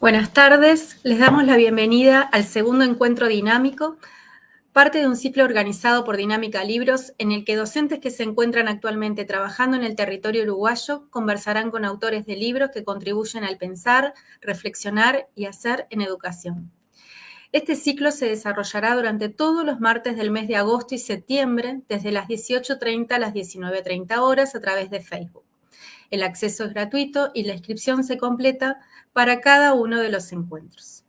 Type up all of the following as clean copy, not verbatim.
Buenas tardes, les damos la bienvenida al segundo encuentro dinámico, parte de un ciclo organizado por Dinámica Libros, en el que docentes que se encuentran actualmente trabajando en el territorio uruguayo conversarán con autores de libros que contribuyen al pensar, reflexionar y hacer en educación. Este ciclo se desarrollará durante todos los martes del mes de agosto y septiembre, desde las 18:30 a las 19:30 horas a través de Facebook. El acceso es gratuito y la inscripción se completa para cada uno de los encuentros.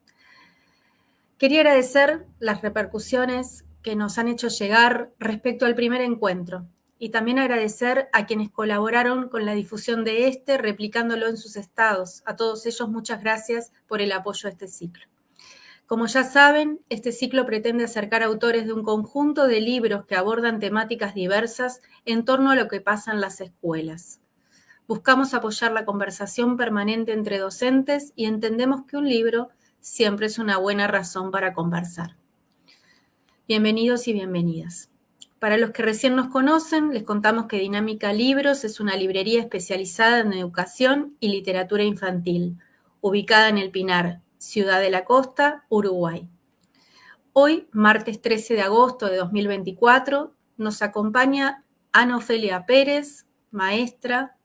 Quería agradecer las repercusiones que nos han hecho llegar respecto al primer encuentro y también agradecer a quienes colaboraron con la difusión de replicándolo en sus estados. A todos ellos, muchas gracias por el apoyo a este ciclo. Como ya saben, este ciclo pretende acercar autores de un conjunto de libros que abordan temáticas diversas en torno a lo que pasa en las escuelas. Buscamos apoyar la conversación permanente entre docentes y entendemos que un libro siempre es una buena razón para conversar. Bienvenidos y bienvenidas. Para los que recién nos conocen, les contamos que Dinámica Libros es una librería especializada en educación y literatura infantil, ubicada en El Pinar, Ciudad de la Costa, Uruguay. Hoy, martes 13 de agosto de 2024, nos acompaña Ana Ofelia Pérez, maestra,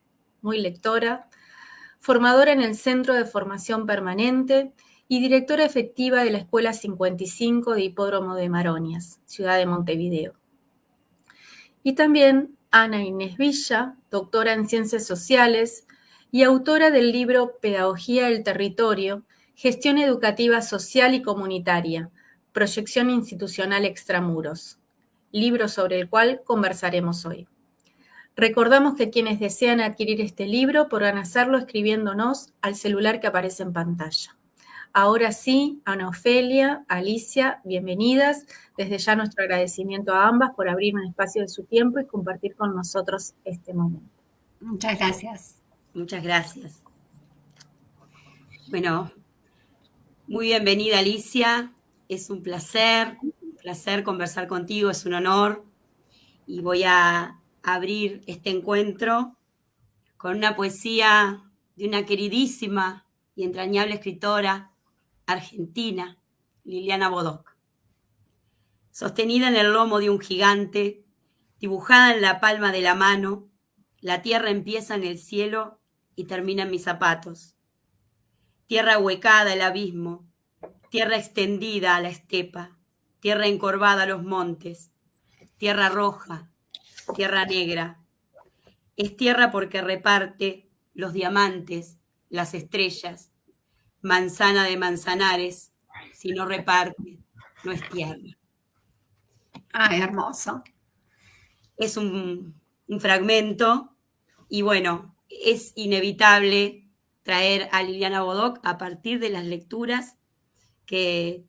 muy lectora, formadora en el Centro de Formación Permanente y directora efectiva de la Escuela 55 de Hipódromo de Maronias, ciudad de Montevideo. Y también Ana Inés Villa, doctora en Ciencias Sociales y autora del libro Pedagogía del Territorio, Gestión Educativa Social y Comunitaria, Proyección Institucional Extramuros, libro sobre el cual conversaremos hoy. Recordamos que quienes desean adquirir este libro podrán hacerlo escribiéndonos al celular que aparece en pantalla. Ahora sí, Ana Ofelia, Alicia, bienvenidas. Desde ya nuestro agradecimiento a ambas por abrir un espacio de su tiempo y compartir con nosotros este momento. Muchas gracias. Muchas gracias. Bueno, muy bienvenida, Alicia. Es un placer conversar contigo, es un honor. Y voy a abrir este encuentro con una poesía de una queridísima y entrañable escritora argentina, Liliana Bodoc. Sostenida en el lomo de un gigante, dibujada en la palma de la mano, la tierra empieza en el cielo y termina en mis zapatos. Tierra ahuecada al abismo, tierra extendida a la estepa, tierra encorvada a los montes, tierra roja, tierra negra. Es tierra porque reparte los diamantes, las estrellas, manzana de manzanares, si no reparte, no es tierra. Ay, hermoso. Es un fragmento y bueno, es inevitable traer a Liliana Bodoc a partir de las lecturas que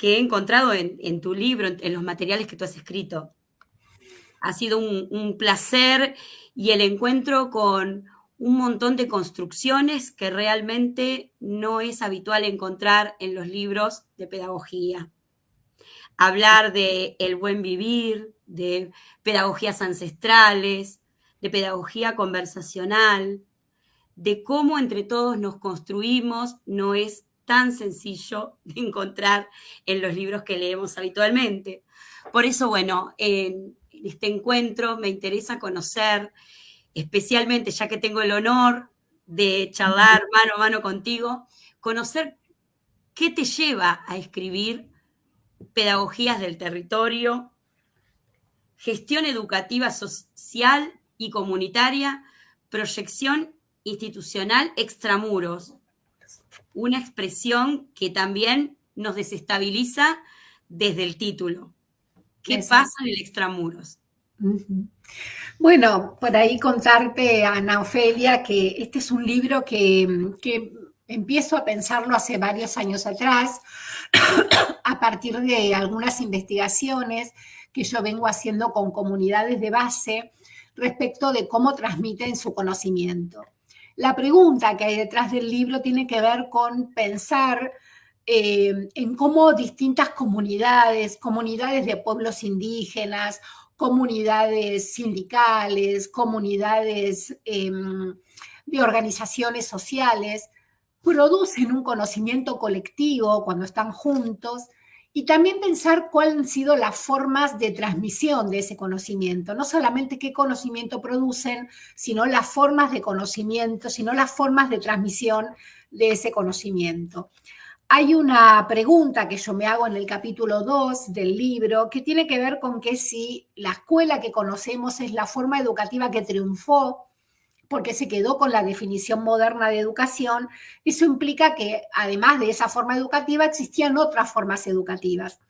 he encontrado en tu libro, en los materiales que tú has escrito. Ha sido un placer y el encuentro con un montón de construcciones que realmente no es habitual encontrar en los libros de pedagogía. Hablar de el buen vivir, de pedagogías ancestrales, de pedagogía conversacional, de cómo entre todos nos construimos, no es tan sencillo de encontrar en los libros que leemos habitualmente. Por eso, bueno, en este encuentro me interesa conocer, especialmente ya que tengo el honor de charlar mano a mano contigo, conocer qué te lleva a escribir Pedagogías del Territorio, Gestión Educativa Social y Comunitaria, Proyección Institucional Extramuros. Una expresión que también nos desestabiliza desde el título. ¿Qué pasa en el extramuros? Bueno, por ahí contarte, Ana Ofelia, que este es un libro que empiezo a pensarlo hace varios años atrás, a partir de algunas investigaciones que yo vengo haciendo con comunidades de base respecto de cómo transmiten su conocimiento. La pregunta que hay detrás del libro tiene que ver con pensar en cómo distintas comunidades de pueblos indígenas, comunidades sindicales, comunidades de organizaciones sociales, producen un conocimiento colectivo cuando están juntos, y también pensar cuáles han sido las formas de transmisión de ese conocimiento, no solamente qué conocimiento producen, sino las formas de conocimiento, sino las formas de transmisión de ese conocimiento. Hay una pregunta que yo me hago en el capítulo 2 del libro que tiene que ver con que si la escuela que conocemos es la forma educativa que triunfó, porque se quedó con la definición moderna de educación, eso implica que además de esa forma educativa existían otras formas educativas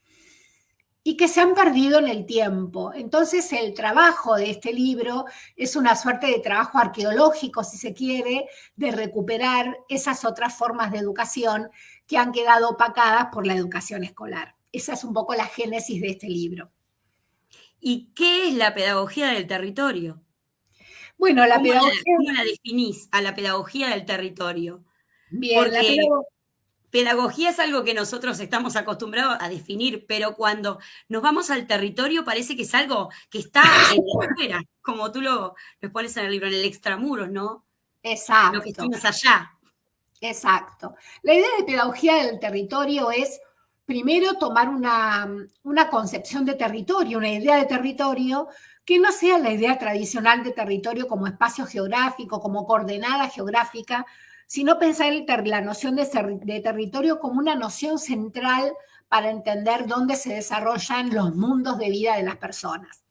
y que se han perdido en el tiempo. Entonces el trabajo de este libro es una suerte de trabajo arqueológico, si se quiere, de recuperar esas otras formas de educación que han quedado opacadas por la educación escolar. Esa es un poco la génesis de este libro. ¿Y qué es la pedagogía del territorio? Bueno, la pedagogía... ¿Cómo la definís a la pedagogía del territorio? Bien, Porque pedagogía es algo que nosotros estamos acostumbrados a definir, pero cuando nos vamos al territorio parece que es algo que está en la esfera, como tú lo pones en el libro, en el extramuros, ¿no? Exacto. Lo que está más allá. Exacto. La idea de pedagogía del territorio es, primero, tomar una concepción de territorio, una idea de territorio que no sea la idea tradicional de territorio como espacio geográfico, como coordenada geográfica, sino pensar la noción de territorio como una noción central para entender dónde se desarrollan los mundos de vida de las personas.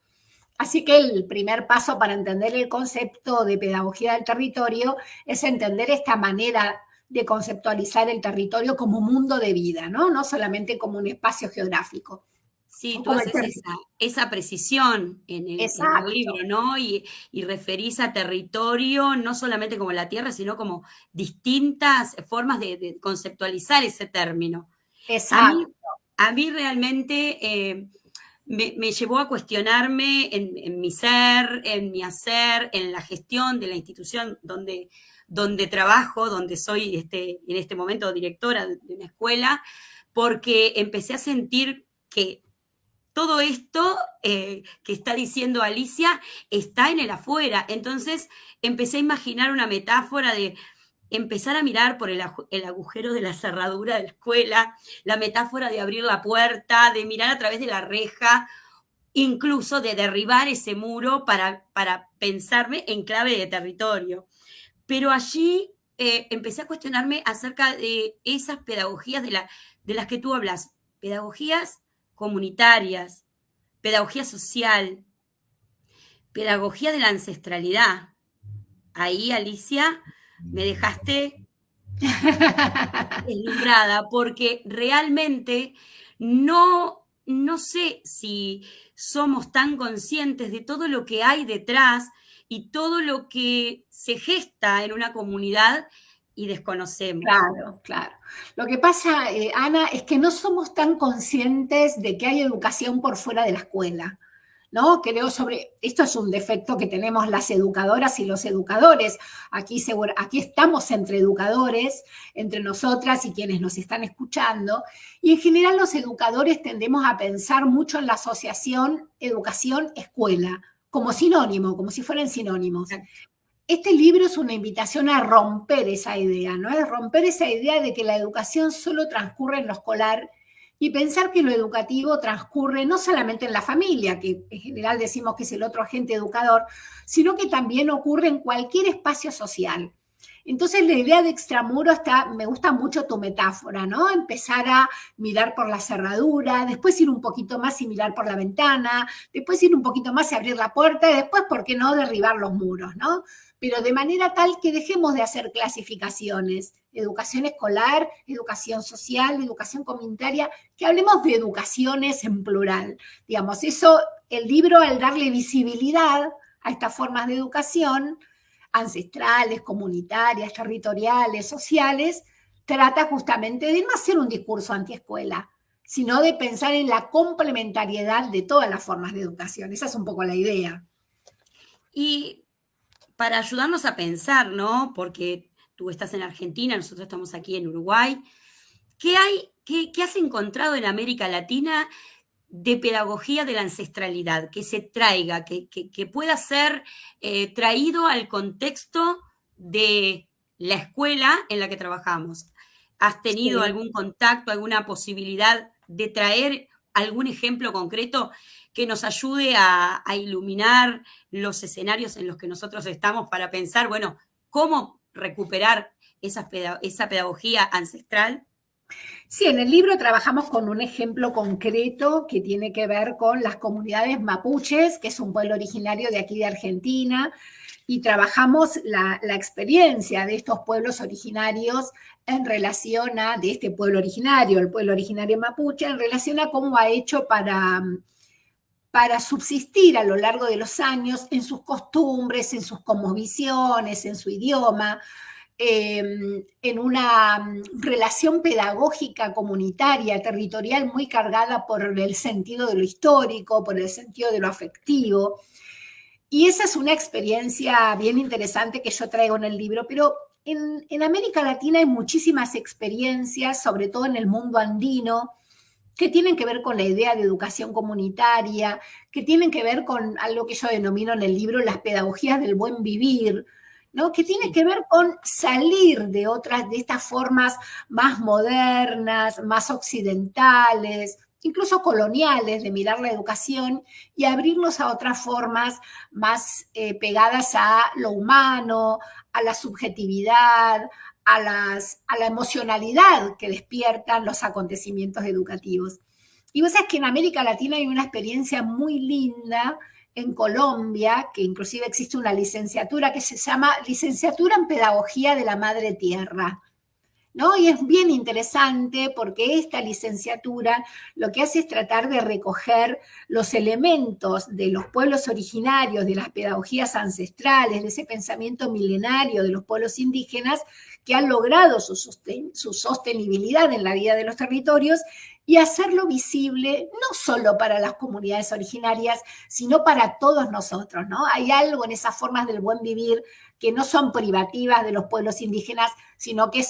Así que el primer paso para entender el concepto de pedagogía del territorio es entender esta manera de conceptualizar el territorio como mundo de vida, ¿no? No solamente como un espacio geográfico. Sí, tú haces esa precisión en el libro, ¿no? Y referís a territorio no solamente como la tierra, sino como distintas formas de conceptualizar ese término. Exacto. A mí realmente me llevó a cuestionarme en mi ser, en mi hacer, en la gestión de la institución donde trabajo, donde soy en este momento directora de una escuela, porque empecé a sentir que todo esto que está diciendo Alicia está en el afuera. Entonces empecé a imaginar una metáfora de empezar a mirar por el agujero de la cerradura de la escuela, la metáfora de abrir la puerta, de mirar a través de la reja, incluso de derribar ese muro para pensarme en clave de territorio. Pero allí empecé a cuestionarme acerca de esas pedagogías de las que tú hablas, pedagogías comunitarias, pedagogía social, pedagogía de la ancestralidad. Ahí, Alicia, me dejaste deslumbrada porque realmente no sé si somos tan conscientes de todo lo que hay detrás y todo lo que se gesta en una comunidad y desconocemos. Claro, claro. Lo que pasa, Ana, es que no somos tan conscientes de que hay educación por fuera de la escuela, ¿no? Creo esto es un defecto que tenemos las educadoras y los educadores. Aquí estamos entre educadores, entre nosotras y quienes nos están escuchando, y en general los educadores tendemos a pensar mucho en la asociación educación-escuela, como sinónimo, como si fueran sinónimos. Este libro es una invitación a romper esa idea, ¿no? Es romper esa idea de que la educación solo transcurre en lo escolar y pensar que lo educativo transcurre no solamente en la familia, que en general decimos que es el otro agente educador, sino que también ocurre en cualquier espacio social. Entonces la idea de extramuro me gusta mucho tu metáfora, ¿no? Empezar a mirar por la cerradura, después ir un poquito más y mirar por la ventana, después ir un poquito más y abrir la puerta, y después, ¿por qué no, derribar los muros, ¿no? Pero de manera tal que dejemos de hacer clasificaciones, educación escolar, educación social, educación comunitaria, que hablemos de educaciones en plural. Digamos, eso, el libro, al darle visibilidad a estas formas de educación, ancestrales, comunitarias, territoriales, sociales, trata justamente de no hacer un discurso antiescuela, sino de pensar en la complementariedad de todas las formas de educación. Esa es un poco la idea. Y para ayudarnos a pensar, ¿no? Porque tú estás en Argentina, nosotros estamos aquí en Uruguay. ¿Qué has encontrado en América Latina de pedagogía de la ancestralidad, que se traiga, que pueda ser traído al contexto de la escuela en la que trabajamos. ¿Has tenido Sí. algún contacto, alguna posibilidad de traer algún ejemplo concreto que nos ayude a iluminar los escenarios en los que nosotros estamos para pensar, bueno, cómo recuperar esa pedagogía ancestral? Sí, en el libro trabajamos con un ejemplo concreto que tiene que ver con las comunidades mapuches, que es un pueblo originario de aquí de Argentina, y trabajamos la experiencia de estos pueblos originarios en relación a, de este pueblo originario, el pueblo originario mapuche, en relación a cómo ha hecho para subsistir a lo largo de los años en sus costumbres, en sus cosmovisiones, en su idioma, en una relación pedagógica, comunitaria, territorial, muy cargada por el sentido de lo histórico, por el sentido de lo afectivo. Y esa es una experiencia bien interesante que yo traigo en el libro, pero en América Latina hay muchísimas experiencias, sobre todo en el mundo andino, que tienen que ver con la idea de educación comunitaria, que tienen que ver con algo que yo denomino en el libro las pedagogías del buen vivir, ¿no? Que tiene que ver con salir de otras, de estas formas más modernas, más occidentales, incluso coloniales de mirar la educación y abrirnos a otras formas más pegadas a lo humano, a la subjetividad, a la emocionalidad que despiertan los acontecimientos educativos. Y vos sabés que en América Latina hay una experiencia muy linda en Colombia, que inclusive existe una licenciatura que se llama Licenciatura en Pedagogía de la Madre Tierra, ¿no? Y es bien interesante porque esta licenciatura lo que hace es tratar de recoger los elementos de los pueblos originarios, de las pedagogías ancestrales, de ese pensamiento milenario de los pueblos indígenas que han logrado su sostenibilidad en la vida de los territorios y hacerlo visible no solo para las comunidades originarias, sino para todos nosotros, ¿no? Hay algo en esas formas del buen vivir que no son privativas de los pueblos indígenas, sino que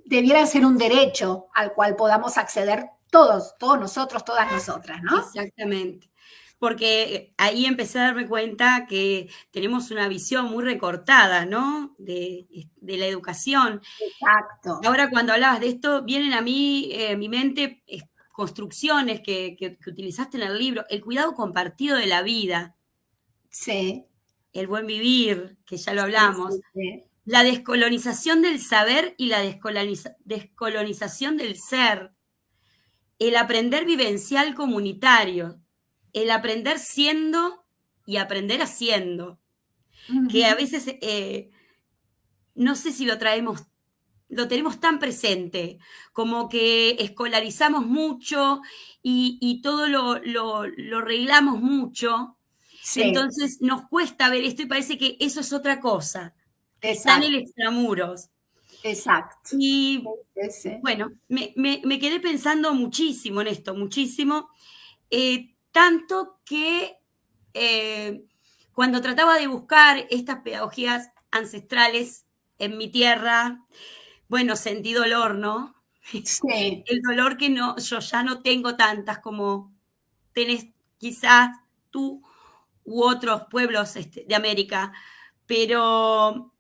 debieran ser un derecho al cual podamos acceder todos nosotros, todas nosotras, ¿no? Exactamente. Porque ahí empecé a darme cuenta que tenemos una visión muy recortada, ¿no? De la educación. Exacto. Ahora, cuando hablabas de esto, vienen a mí, mi mente, construcciones que utilizaste en el libro, el cuidado compartido de la vida. Sí. El buen vivir, que ya lo Sí, hablamos. sí, sí. La descolonización del saber y la descolonización del ser. El aprender vivencial comunitario. El aprender siendo y aprender haciendo. Que a veces no sé si lo tenemos tan presente, como que escolarizamos mucho y todo lo reglamos mucho. Sí, Entonces nos cuesta ver esto y parece que eso es otra cosa, que está en el exacto, extramuros. exacto. Y Sí, sí. bueno, me quedé pensando muchísimo en esto, muchísimo, tanto que cuando trataba de buscar estas pedagogías ancestrales en mi tierra, bueno, sentí dolor, ¿no? Sí, El dolor que yo ya no tengo tantas como tenés quizás tú u otros pueblos de América, pero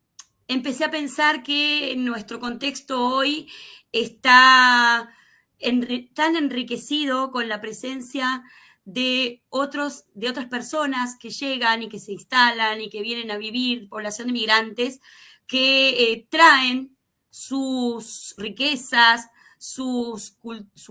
empecé a pensar que nuestro contexto hoy está tan enriquecido con la presencia de otras personas que llegan y que se instalan y que vienen a vivir, población de migrantes, que traen sus riquezas, su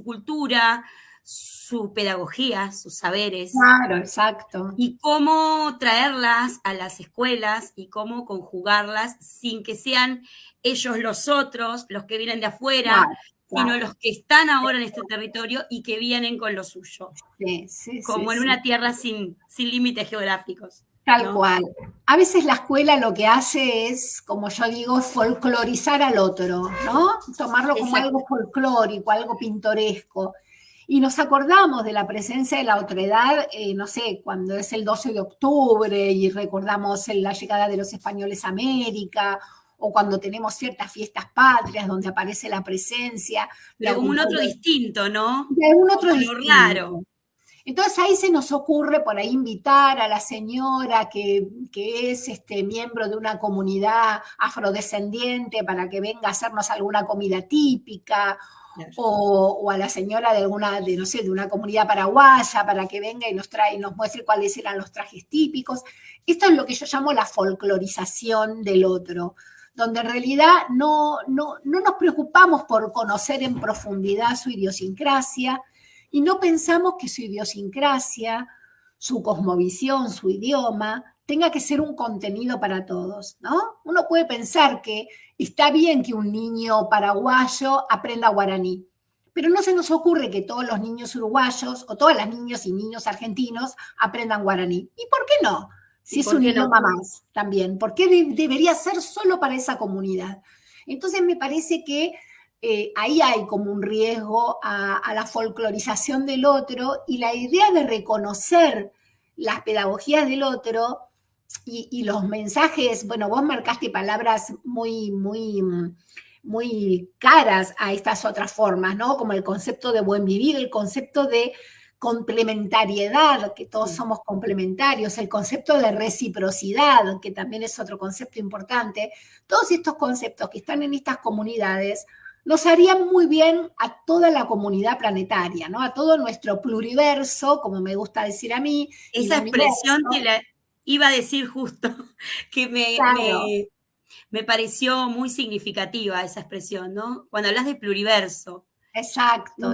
cultura, su pedagogía, sus saberes, claro, exacto. y cómo traerlas a las escuelas y cómo conjugarlas sin que sean ellos los otros, los que vienen de afuera, Claro, sino claro. los que están ahora en este territorio y que vienen con lo suyo, Sí, sí, sí, como en sí. una tierra sin límites geográficos, Tal ¿no? cual. A veces la escuela lo que hace es, como yo digo, folclorizar al otro, ¿no? Tomarlo como Exacto. algo folclórico, algo pintoresco. Y nos acordamos de la presencia de la otredad, no sé, cuando es el 12 de octubre y recordamos la llegada de los españoles a América, o cuando tenemos ciertas fiestas patrias donde aparece la presencia de Pero como algún un otro pueblo, distinto, ¿no? de algún otro Como lo raro. distinto. Entonces ahí se nos ocurre por ahí invitar a la señora que es miembro de una comunidad afrodescendiente para que venga a hacernos alguna comida típica, o a la señora de no sé, de una comunidad paraguaya para que venga y nos muestre cuáles eran los trajes típicos. Esto es lo que yo llamo la folclorización del otro, donde en realidad no nos preocupamos por conocer en profundidad su idiosincrasia y no pensamos que su idiosincrasia, su cosmovisión, su idioma, tenga que ser un contenido para todos, ¿no? Uno puede pensar que está bien que un niño paraguayo aprenda guaraní, pero no se nos ocurre que todos los niños uruguayos o todas las niñas y niños argentinos aprendan guaraní. ¿Y por qué no? Si es un idioma más también. ¿Por qué debería ser solo para esa comunidad? Entonces me parece que ahí hay como un riesgo a la folclorización del otro, y la idea de reconocer las pedagogías del otro y los mensajes. Bueno, vos marcaste palabras muy, muy, muy caras a estas otras formas, ¿no? Como el concepto de buen vivir, el concepto de complementariedad, que todos somos complementarios, el concepto de reciprocidad, que también es otro concepto importante. Todos estos conceptos que están en estas comunidades nos harían muy bien a toda la comunidad planetaria, ¿no? A todo nuestro pluriverso, como me gusta decir a mí. Esa expresión te la iba a decir justo, que me pareció muy significativa esa expresión, ¿no? Cuando hablas de pluriverso. Exacto.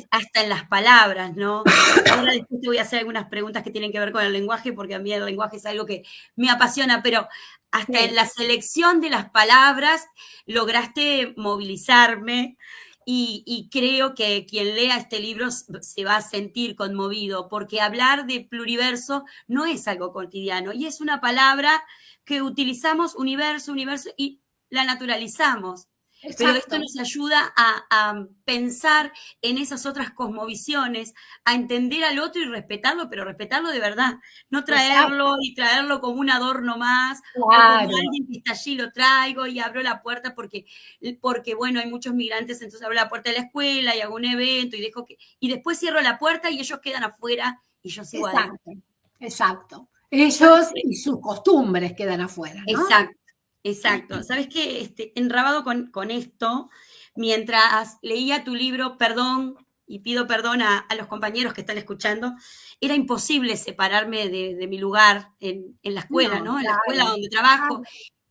Hasta en las palabras, ¿no? Ahora después te voy a hacer algunas preguntas que tienen que ver con el lenguaje, porque a mí el lenguaje es algo que me apasiona, pero hasta en la selección de las palabras lograste movilizarme, y creo que quien lea este libro se va a sentir conmovido, porque hablar de pluriverso no es algo cotidiano, y es una palabra que utilizamos, universo, y la naturalizamos. Exacto. Pero esto nos ayuda a pensar en esas otras cosmovisiones, a entender al otro y respetarlo, pero respetarlo de verdad, no traerlo y traerlo como un adorno más, claro, o como alguien que está allí lo traigo y abro la puerta porque bueno, hay muchos migrantes, entonces abro la puerta de la escuela y hago un evento y después cierro la puerta y ellos quedan afuera y yo sigo adentro. Exacto. Ellos y sus costumbres quedan afuera, ¿no? Exacto. ¿Sabes qué? Enrabado con esto, mientras leía tu libro, perdón, y pido perdón a los compañeros que están escuchando, era imposible separarme de mi lugar en la escuela, ¿no? En la escuela donde trabajo.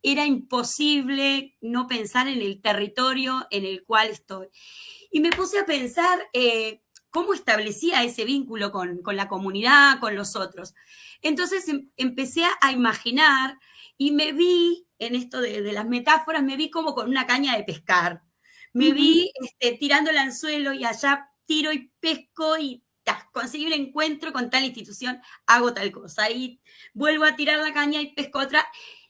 Era imposible no pensar en el territorio en el cual estoy. Y me puse a pensar cómo establecía ese vínculo con la comunidad, con los otros. Entonces empecé a imaginar y me vi, en esto de las metáforas, me vi como con una caña de pescar. Me vi tirando el anzuelo y allá tiro y pesco y conseguí un encuentro con tal institución, hago tal cosa. Y vuelvo a tirar la caña y pesco otra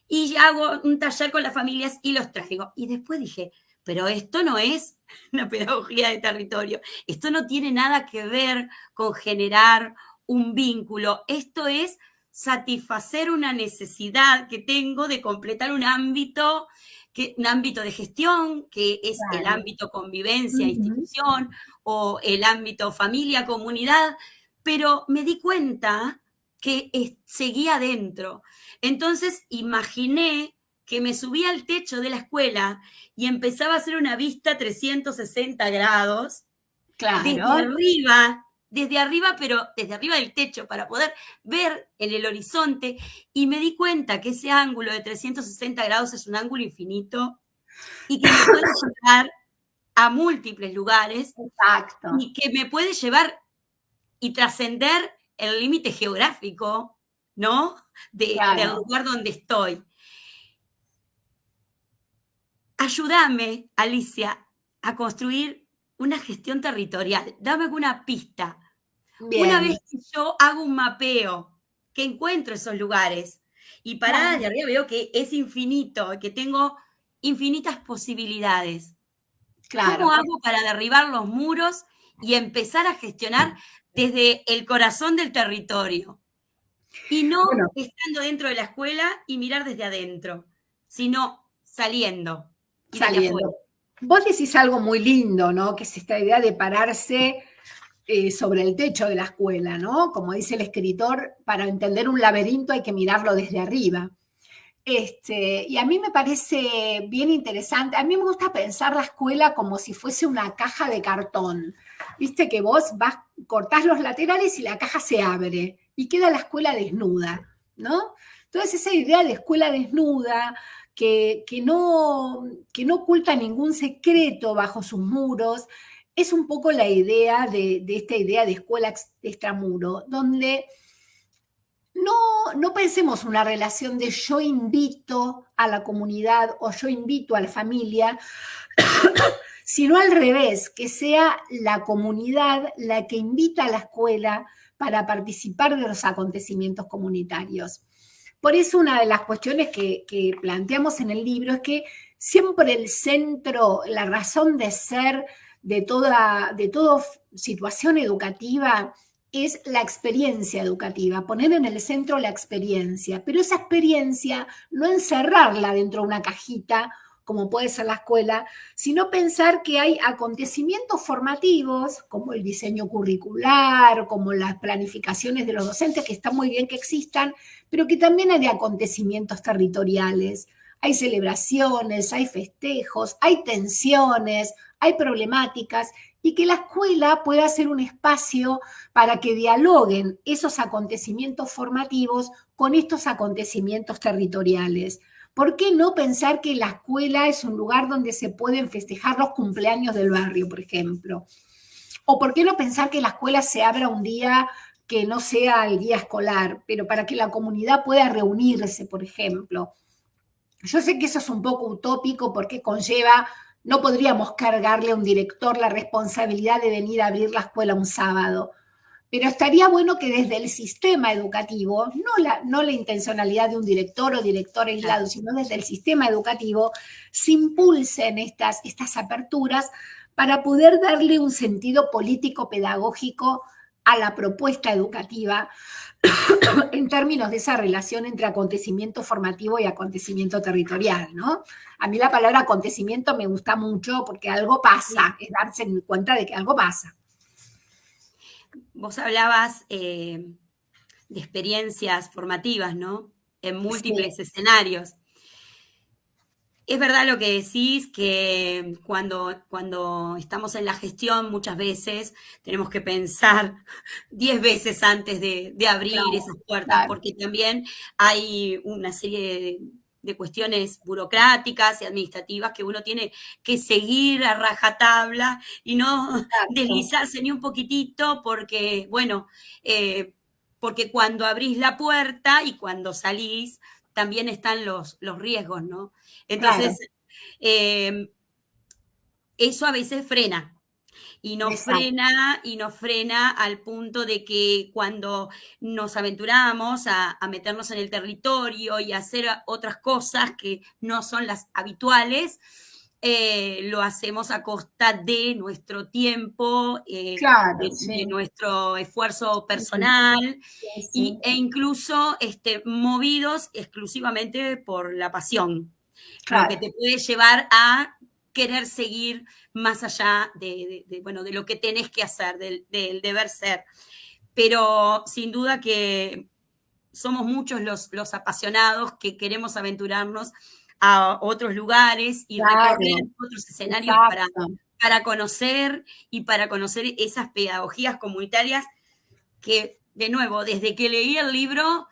y hago un taller con las familias y los traigo. Y después dije, pero esto no es una pedagogía de territorio. Esto no tiene nada que ver con generar un vínculo. Esto es satisfacer una necesidad que tengo de completar un ámbito de gestión, que es el ámbito convivencia, institución, o el ámbito familia, comunidad, pero me di cuenta que seguía adentro. Entonces imaginé que me subía al techo de la escuela y empezaba a hacer una vista 360 grados, desde arriba, pero desde arriba del techo, para poder ver en el horizonte, y me di cuenta que ese ángulo de 360 grados es un ángulo infinito y que me puede llevar a múltiples lugares. Exacto. Y que me puede llevar y trascender el límite geográfico, ¿no? Del lugar donde estoy. Ayúdame, Alicia, a construir una gestión territorial. Dame alguna pista. Bien. Una vez que yo hago un mapeo, que encuentro esos lugares y parada de arriba veo que es infinito, que tengo infinitas posibilidades. ¿Cómo hago para derribar los muros y empezar a gestionar desde el corazón del territorio? Y no estando dentro de la escuela y mirar desde adentro, sino saliendo. Vos decís algo muy lindo, ¿no? Que es esta idea de pararse sobre el techo de la escuela, ¿no? Como dice el escritor, para entender un laberinto hay que mirarlo desde arriba. Y a mí me parece bien interesante. A mí me gusta pensar la escuela como si fuese una caja de cartón. Viste que vos cortás los laterales y la caja se abre y queda la escuela desnuda, ¿no? Entonces esa idea de escuela desnuda, que no oculta ningún secreto bajo sus muros, es un poco la idea de esta idea de escuela extramuro, donde no pensemos una relación de yo invito a la comunidad o yo invito a la familia, sino al revés, que sea la comunidad la que invita a la escuela para participar de los acontecimientos comunitarios. Por eso una de las cuestiones que planteamos en el libro es que siempre el centro, la razón de ser de toda situación educativa es la experiencia educativa, poner en el centro la experiencia, pero esa experiencia no encerrarla dentro de una cajita, como puede ser la escuela, sino pensar que hay acontecimientos formativos, como el diseño curricular, como las planificaciones de los docentes, que está muy bien que existan, pero que también hay acontecimientos territoriales, hay celebraciones, hay festejos, hay tensiones, hay problemáticas, y que la escuela pueda ser un espacio para que dialoguen esos acontecimientos formativos con estos acontecimientos territoriales. ¿Por qué no pensar que la escuela es un lugar donde se pueden festejar los cumpleaños del barrio, por ejemplo? ¿O por qué no pensar que la escuela se abra un día que no sea el día escolar, pero para que la comunidad pueda reunirse, por ejemplo? Yo sé que eso es un poco utópico porque conlleva, no podríamos cargarle a un director la responsabilidad de venir a abrir la escuela un sábado, pero estaría bueno que desde el sistema educativo, no la intencionalidad de un director o director aislado, sino desde el sistema educativo, se impulsen estas aperturas para poder darle un sentido político-pedagógico a la propuesta educativa en términos de esa relación entre acontecimiento formativo y acontecimiento territorial, ¿no? A mí la palabra acontecimiento me gusta mucho porque algo pasa, es darse cuenta de que algo pasa. Vos hablabas de experiencias formativas, ¿no? En múltiples escenarios. Es verdad lo que decís, que cuando estamos en la gestión muchas veces tenemos que pensar 10 veces antes de abrir esas puertas, porque también hay una serie de cuestiones burocráticas y administrativas que uno tiene que seguir a rajatabla y no deslizarse ni un poquitito porque, bueno, porque cuando abrís la puerta y cuando salís también están los riesgos, ¿no? Entonces, eso a veces frena. Y nos frena al punto de que cuando nos aventuramos a meternos en el territorio y a hacer otras cosas que no son las habituales, lo hacemos a costa de nuestro tiempo, de nuestro esfuerzo personal e incluso movidos exclusivamente por la pasión, lo que te puede llevar a querer seguir más allá de lo que tenés que hacer, del deber ser. Pero sin duda que somos muchos los apasionados que queremos aventurarnos a otros lugares y recorrer otros escenarios para conocer esas pedagogías comunitarias que, de nuevo, desde que leí el libro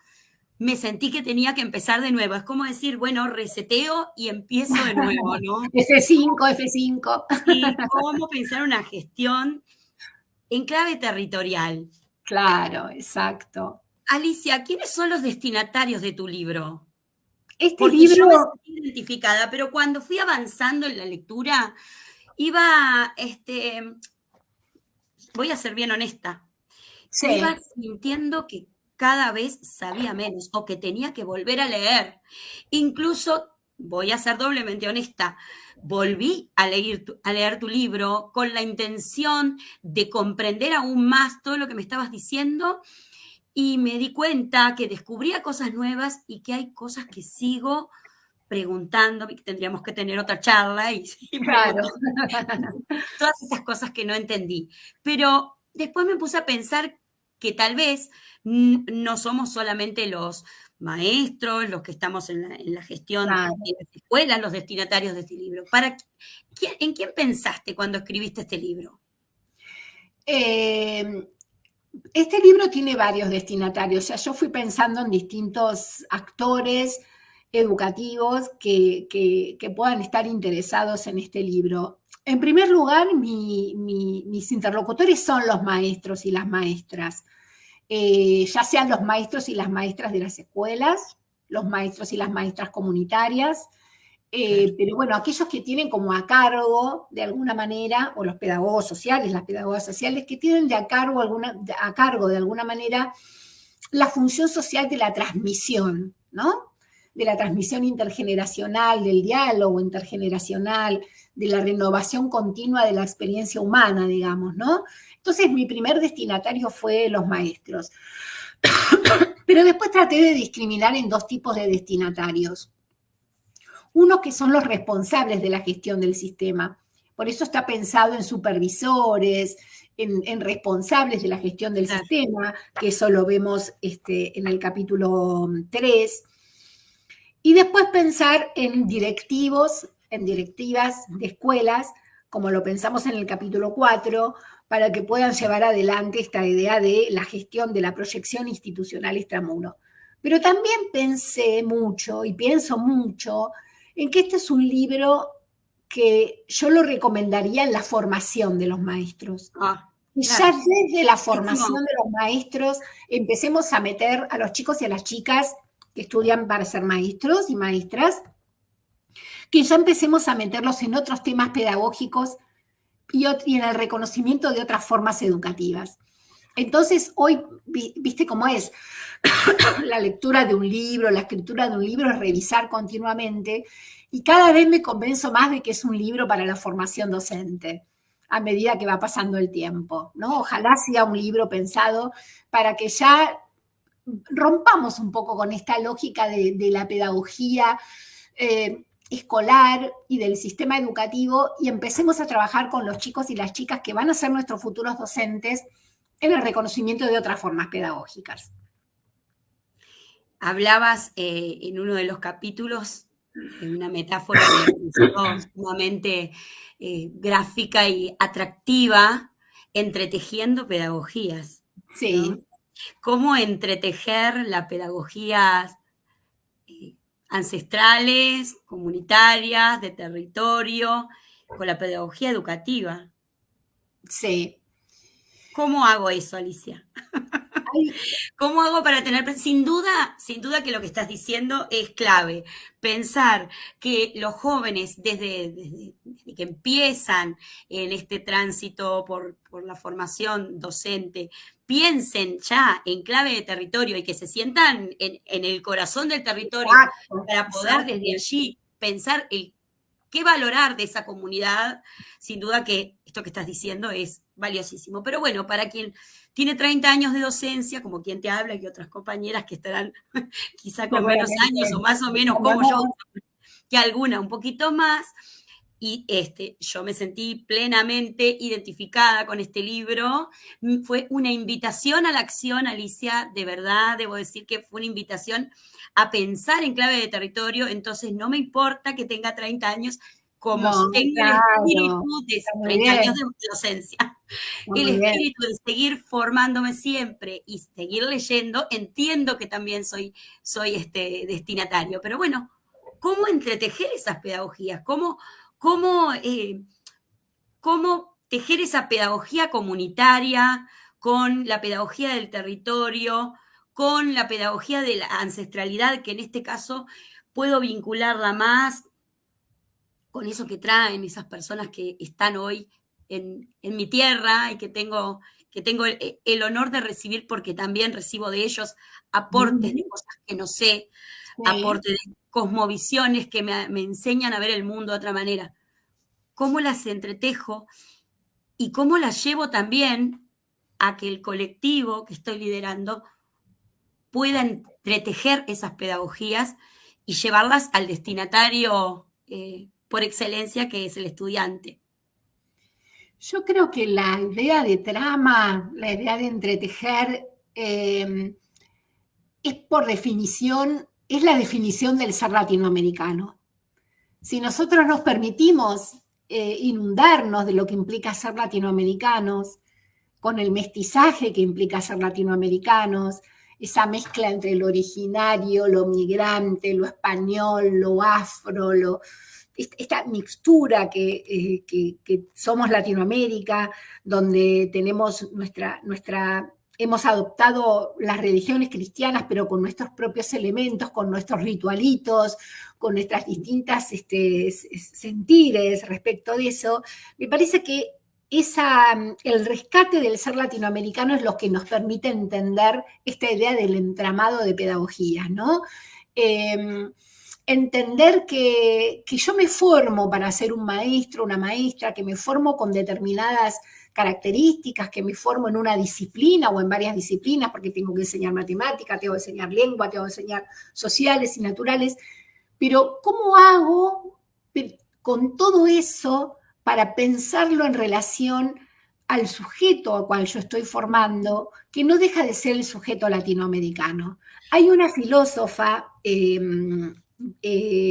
me sentí que tenía que empezar de nuevo. Es como decir, bueno, reseteo y empiezo de nuevo, ¿no? F5. Sí, cómo pensar una gestión en clave territorial. Claro, exacto. Alicia, ¿quiénes son los destinatarios de tu libro? Porque yo me sentí identificada, pero cuando fui avanzando en la lectura, iba, voy a ser bien honesta, iba sintiendo que cada vez sabía menos o que tenía que volver a leer. Incluso, voy a ser doblemente honesta, volví a leer tu libro con la intención de comprender aún más todo lo que me estabas diciendo y me di cuenta que descubría cosas nuevas y que hay cosas que sigo preguntando, que tendríamos que tener otra charla y todas esas cosas que no entendí. Pero después me puse a pensar que tal vez no somos solamente los maestros, los que estamos en la gestión Claro. de las escuelas, los destinatarios de este libro. ¿En quién pensaste cuando escribiste este libro? Este libro tiene varios destinatarios, o sea, yo fui pensando en distintos actores educativos que puedan estar interesados en este libro. En primer lugar, mis interlocutores son los maestros y las maestras, ya sean los maestros y las maestras de las escuelas, los maestros y las maestras comunitarias, Claro. pero bueno, aquellos que tienen como a cargo, de alguna manera, o los pedagogos sociales, las pedagogas sociales, que tienen a cargo de alguna manera la función social de la transmisión, ¿no? De la transmisión intergeneracional, del diálogo intergeneracional, de la renovación continua de la experiencia humana, digamos, ¿no? Entonces, mi primer destinatario fue los maestros. Pero después traté de discriminar en dos tipos de destinatarios. Unos que son los responsables de la gestión del sistema. Por eso está pensado en supervisores, en responsables de la gestión del sistema, que eso lo vemos en el capítulo 3. Y después pensar en directivos, en directivas de escuelas, como lo pensamos en el capítulo 4, para que puedan llevar adelante esta idea de la gestión de la proyección institucional extramuros. Pero también pensé mucho y pienso mucho en que este es un libro que yo lo recomendaría en la formación de los maestros. Y ya desde la formación de los maestros empecemos a meter a los chicos y a las chicas que estudian para ser maestros y maestras, que ya empecemos a meterlos en otros temas pedagógicos y en el reconocimiento de otras formas educativas. Entonces, hoy, viste cómo es, la lectura de un libro, la escritura de un libro es revisar continuamente, y cada vez me convenzo más de que es un libro para la formación docente, a medida que va pasando el tiempo, ¿no? Ojalá sea un libro pensado para que ya rompamos un poco con esta lógica de la pedagogía escolar y del sistema educativo y empecemos a trabajar con los chicos y las chicas que van a ser nuestros futuros docentes en el reconocimiento de otras formas pedagógicas. Hablabas en uno de los capítulos de una metáfora que me pareció sumamente gráfica y atractiva, entretejiendo pedagogías. Sí. ¿No? ¿Cómo entretejer las pedagogías ancestrales, comunitarias, de territorio, con la pedagogía educativa? Sí. ¿Cómo hago eso, Alicia? ¿Cómo hago para tener? Sin duda que lo que estás diciendo es clave. Pensar que los jóvenes, desde que empiezan en este tránsito por la formación docente, piensen ya en clave de territorio y que se sientan en el corazón del territorio para poder desde allí pensar qué valorar de esa comunidad. Sin duda que esto que estás diciendo es valiosísimo. Pero bueno, para quien tiene 30 años de docencia, como quien te habla y otras compañeras que estarán quizá con menos años o más o menos como yo, que alguna un poquito más, y yo me sentí plenamente identificada con este libro. Fue una invitación a la acción, Alicia, de verdad, debo decir que fue una invitación a pensar en clave de territorio, entonces no me importa que tenga 30 años, como tengo el espíritu de 30 años de docencia. El espíritu de seguir formándome siempre y seguir leyendo, entiendo que también soy destinatario, pero bueno, ¿cómo entretejer esas pedagogías? ¿Cómo tejer esa pedagogía comunitaria con la pedagogía del territorio, con la pedagogía de la ancestralidad, que en este caso puedo vincularla más con eso que traen esas personas que están hoy en mi tierra y que tengo el honor de recibir, porque también recibo de ellos aportes de cosas que no sé, aportes de cosmovisiones que me enseñan a ver el mundo de otra manera. ¿Cómo las entretejo y cómo las llevo también a que el colectivo que estoy liderando pueda entretejer esas pedagogías y llevarlas al destinatario por excelencia, que es el estudiante? Yo creo que la idea de trama, la idea de entretejer, es por definición, es la definición del ser latinoamericano. Si nosotros nos permitimos inundarnos de lo que implica ser latinoamericanos, con el mestizaje que implica ser latinoamericanos, esa mezcla entre lo originario, lo migrante, lo español, lo afro, esta mixtura que somos Latinoamérica, donde tenemos hemos adoptado las religiones cristianas, pero con nuestros propios elementos, con nuestros ritualitos, con nuestras distintas sentires respecto de eso. Me parece que el rescate del ser latinoamericano es lo que nos permite entender esta idea del entramado de pedagogías, ¿no? Entender que yo me formo para ser un maestro, una maestra, que me formo con determinadas características, que me formo en una disciplina o en varias disciplinas, porque tengo que enseñar matemática, tengo que enseñar lengua, tengo que enseñar sociales y naturales, pero ¿cómo hago con todo eso para pensarlo en relación al sujeto al cual yo estoy formando, que no deja de ser el sujeto latinoamericano? Hay una filósofa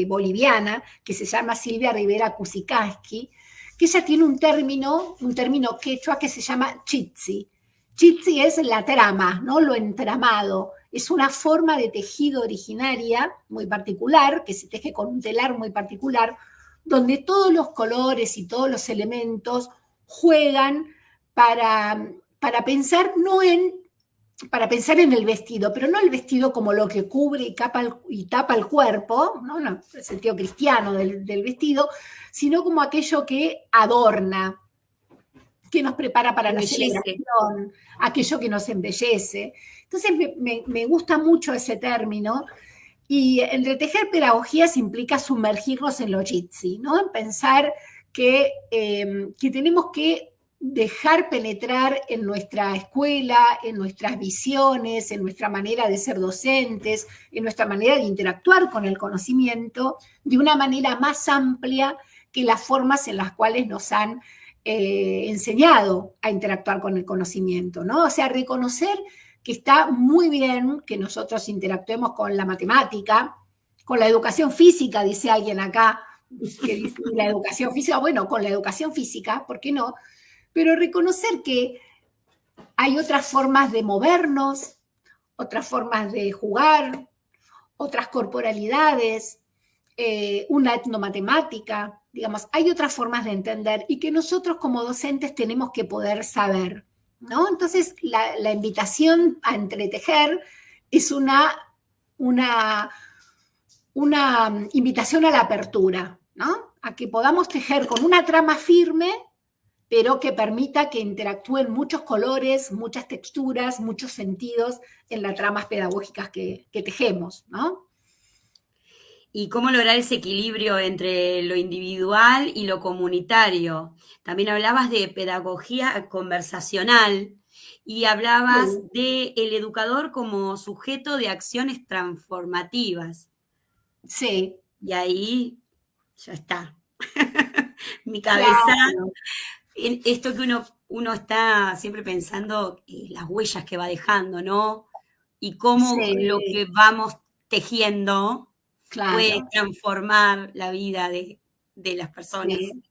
boliviana que se llama Silvia Rivera Kusikanski, que ella tiene un término quechua que se llama chitsi. Chitsi es la trama, ¿no? Lo entramado. Es una forma de tejido originaria muy particular, que se teje con un telar muy particular, donde todos los colores y todos los elementos juegan para pensar para pensar en el vestido, pero no el vestido como lo que cubre y tapa el cuerpo, no el sentido cristiano del vestido, sino como aquello que adorna, que nos prepara para la celebración, aquello que nos embellece. Entonces me gusta mucho ese término, y entretejer pedagogías implica sumergirnos en lo jitsi, ¿no? En pensar que tenemos que dejar penetrar en nuestra escuela, en nuestras visiones, en nuestra manera de ser docentes, en nuestra manera de interactuar con el conocimiento, de una manera más amplia que las formas en las cuales nos han enseñado a interactuar con el conocimiento, ¿no? O sea, reconocer que está muy bien que nosotros interactuemos con la matemática, con la educación física, dice alguien acá, que dice la educación física, bueno, con la educación física, ¿por qué no? Pero reconocer que hay otras formas de movernos, otras formas de jugar, otras corporalidades, una etnomatemática, digamos, hay otras formas de entender y que nosotros como docentes tenemos que poder saber, ¿no? Entonces, la invitación a entretejer es una invitación a la apertura, ¿no? A que podamos tejer con una trama firme, pero que permita que interactúen muchos colores, muchas texturas, muchos sentidos en las tramas pedagógicas que tejemos, ¿no? Y cómo lograr ese equilibrio entre lo individual y lo comunitario. También hablabas de pedagogía conversacional y hablabas del educador como sujeto de acciones transformativas. Sí. Y ahí ya está. Mi cabeza, claro. en esto que uno está siempre pensando, las huellas que va dejando, ¿no? Y cómo lo que vamos tejiendo puede transformar la vida de las personas. Sí.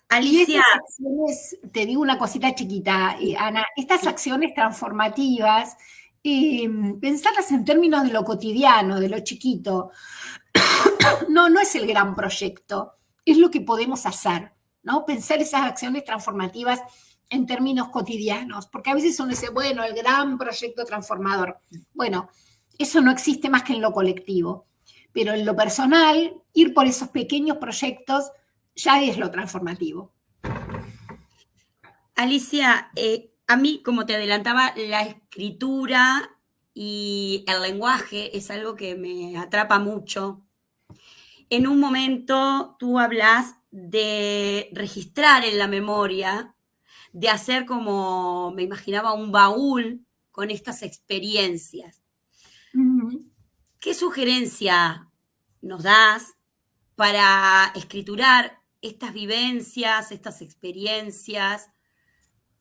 Alicia. Y estas acciones, te digo una cosita chiquita, Ana, estas acciones transformativas, pensarlas en términos de lo cotidiano, de lo chiquito, no es el gran proyecto, es lo que podemos hacer, ¿no? Pensar esas acciones transformativas en términos cotidianos, porque a veces uno dice, bueno, el gran proyecto transformador. Bueno, eso no existe más que en lo colectivo, pero en lo personal, ir por esos pequeños proyectos ya es lo transformativo. Alicia, a mí, como te adelantaba, la escritura y el lenguaje es algo que me atrapa mucho. En un momento tú hablas de registrar en la memoria, de hacer como, me imaginaba, un baúl con estas experiencias. Uh-huh. ¿Qué sugerencia nos das para escriturar estas vivencias, estas experiencias,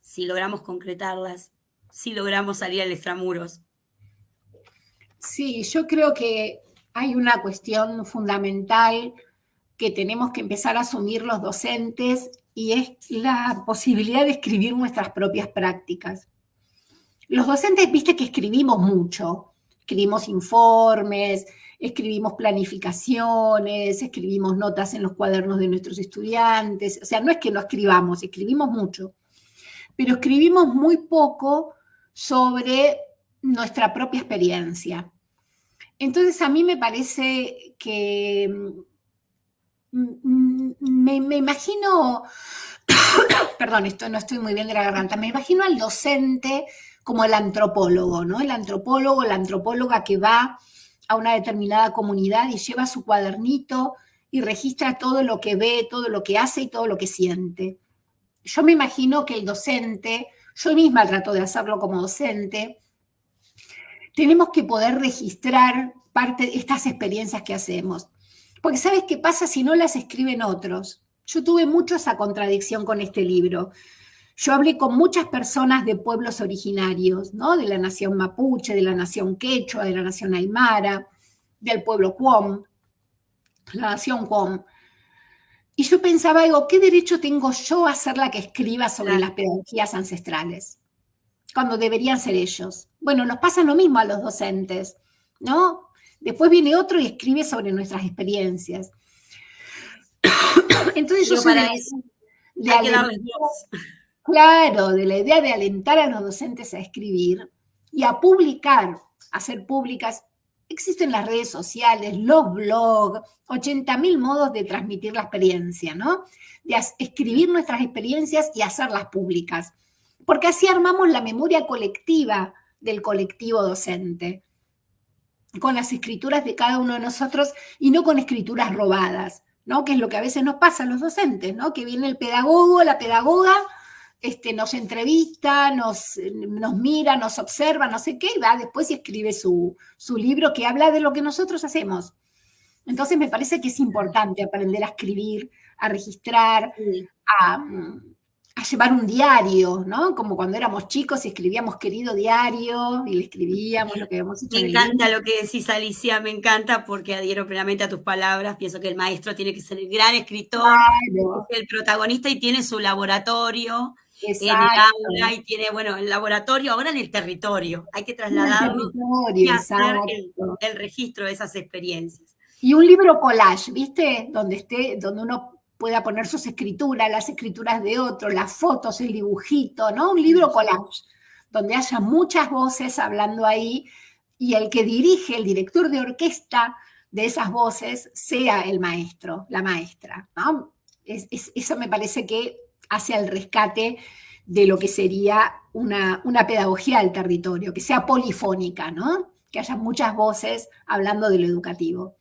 si logramos concretarlas, si logramos salir al extramuros? Sí, yo creo que hay una cuestión fundamental que tenemos que empezar a asumir los docentes y es la posibilidad de escribir nuestras propias prácticas. Los docentes, viste que escribimos mucho, escribimos informes, escribimos planificaciones, escribimos notas en los cuadernos de nuestros estudiantes, o sea, no es que no escribamos, escribimos mucho, pero escribimos muy poco sobre nuestra propia experiencia. Entonces a mí me parece que me imagino, perdón, no estoy muy bien de la garganta, me imagino al docente como el antropólogo, ¿no? El antropólogo, la antropóloga que va a una determinada comunidad y lleva su cuadernito y registra todo lo que ve, todo lo que hace y todo lo que siente. Yo me imagino que el docente, yo misma trato de hacerlo como docente, tenemos que poder registrar parte de estas experiencias que hacemos. Porque ¿sabes qué pasa si no las escriben otros? Yo tuve mucho esa contradicción con este libro. Yo hablé con muchas personas de pueblos originarios, ¿no? De la nación mapuche, de la nación quechua, de la nación aymara, del pueblo Cuom, la nación Cuom. Y yo pensaba, digo, ¿qué derecho tengo yo a ser la que escriba sobre las pedagogías ancestrales? Cuando deberían ser ellos. Bueno, nos pasa lo mismo a los docentes, ¿no? Después viene otro y escribe sobre nuestras experiencias. Entonces yo soy para eso hay que darles voz. Claro, de la idea de alentar a los docentes a escribir y a publicar, a hacer públicas. Existen las redes sociales, los blogs, 80.000 modos de transmitir la experiencia, ¿no? De escribir nuestras experiencias y hacerlas públicas. Porque así armamos la memoria colectiva del colectivo docente, con las escrituras de cada uno de nosotros y no con escrituras robadas, ¿no? Que es lo que a veces nos pasa a los docentes, ¿no? Que viene el pedagogo, la pedagoga, nos entrevista, nos mira, nos observa, no sé qué, y va después y escribe su libro que habla de lo que nosotros hacemos. Entonces me parece que es importante aprender a escribir, a registrar, a llevar un diario, ¿no? Como cuando éramos chicos y escribíamos querido diario y le escribíamos lo que habíamos hecho. Me encanta lo que decís, Alicia, me encanta porque adhiero plenamente a tus palabras. Pienso que el maestro tiene que ser el gran escritor, claro, el protagonista y tiene su laboratorio. Exacto. En el aula y tiene, bueno, el laboratorio, ahora en el territorio. Hay que trasladarlo y hacer el registro de esas experiencias. Y un libro collage, ¿viste? Donde uno pueda poner sus escrituras, las escrituras de otro, las fotos, el dibujito, ¿no? Un libro collage, donde haya muchas voces hablando ahí y el que dirige, el director de orquesta de esas voces, sea el maestro, la maestra, ¿no? Eso me parece que hace el rescate de lo que sería una pedagogía del territorio, que sea polifónica, ¿no? Que haya muchas voces hablando de lo educativo.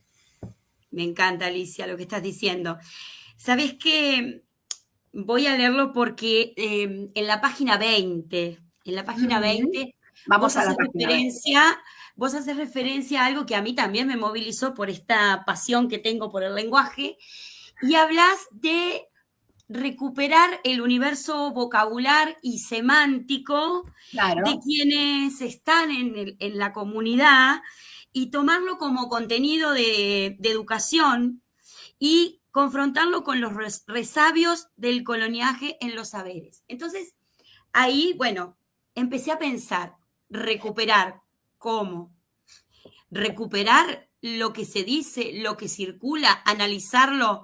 Me encanta, Alicia, lo que estás diciendo. ¿Sabés qué? Voy a leerlo porque en la página 20, vos haces referencia a algo que a mí también me movilizó por esta pasión que tengo por el lenguaje, y hablas de recuperar el universo vocabular y semántico, claro, de quienes están en la comunidad y tomarlo como contenido de educación y confrontarlo con los resabios del coloniaje en los saberes. Entonces, ahí, bueno, empecé a pensar, recuperar, ¿cómo? Recuperar lo que se dice, lo que circula, analizarlo.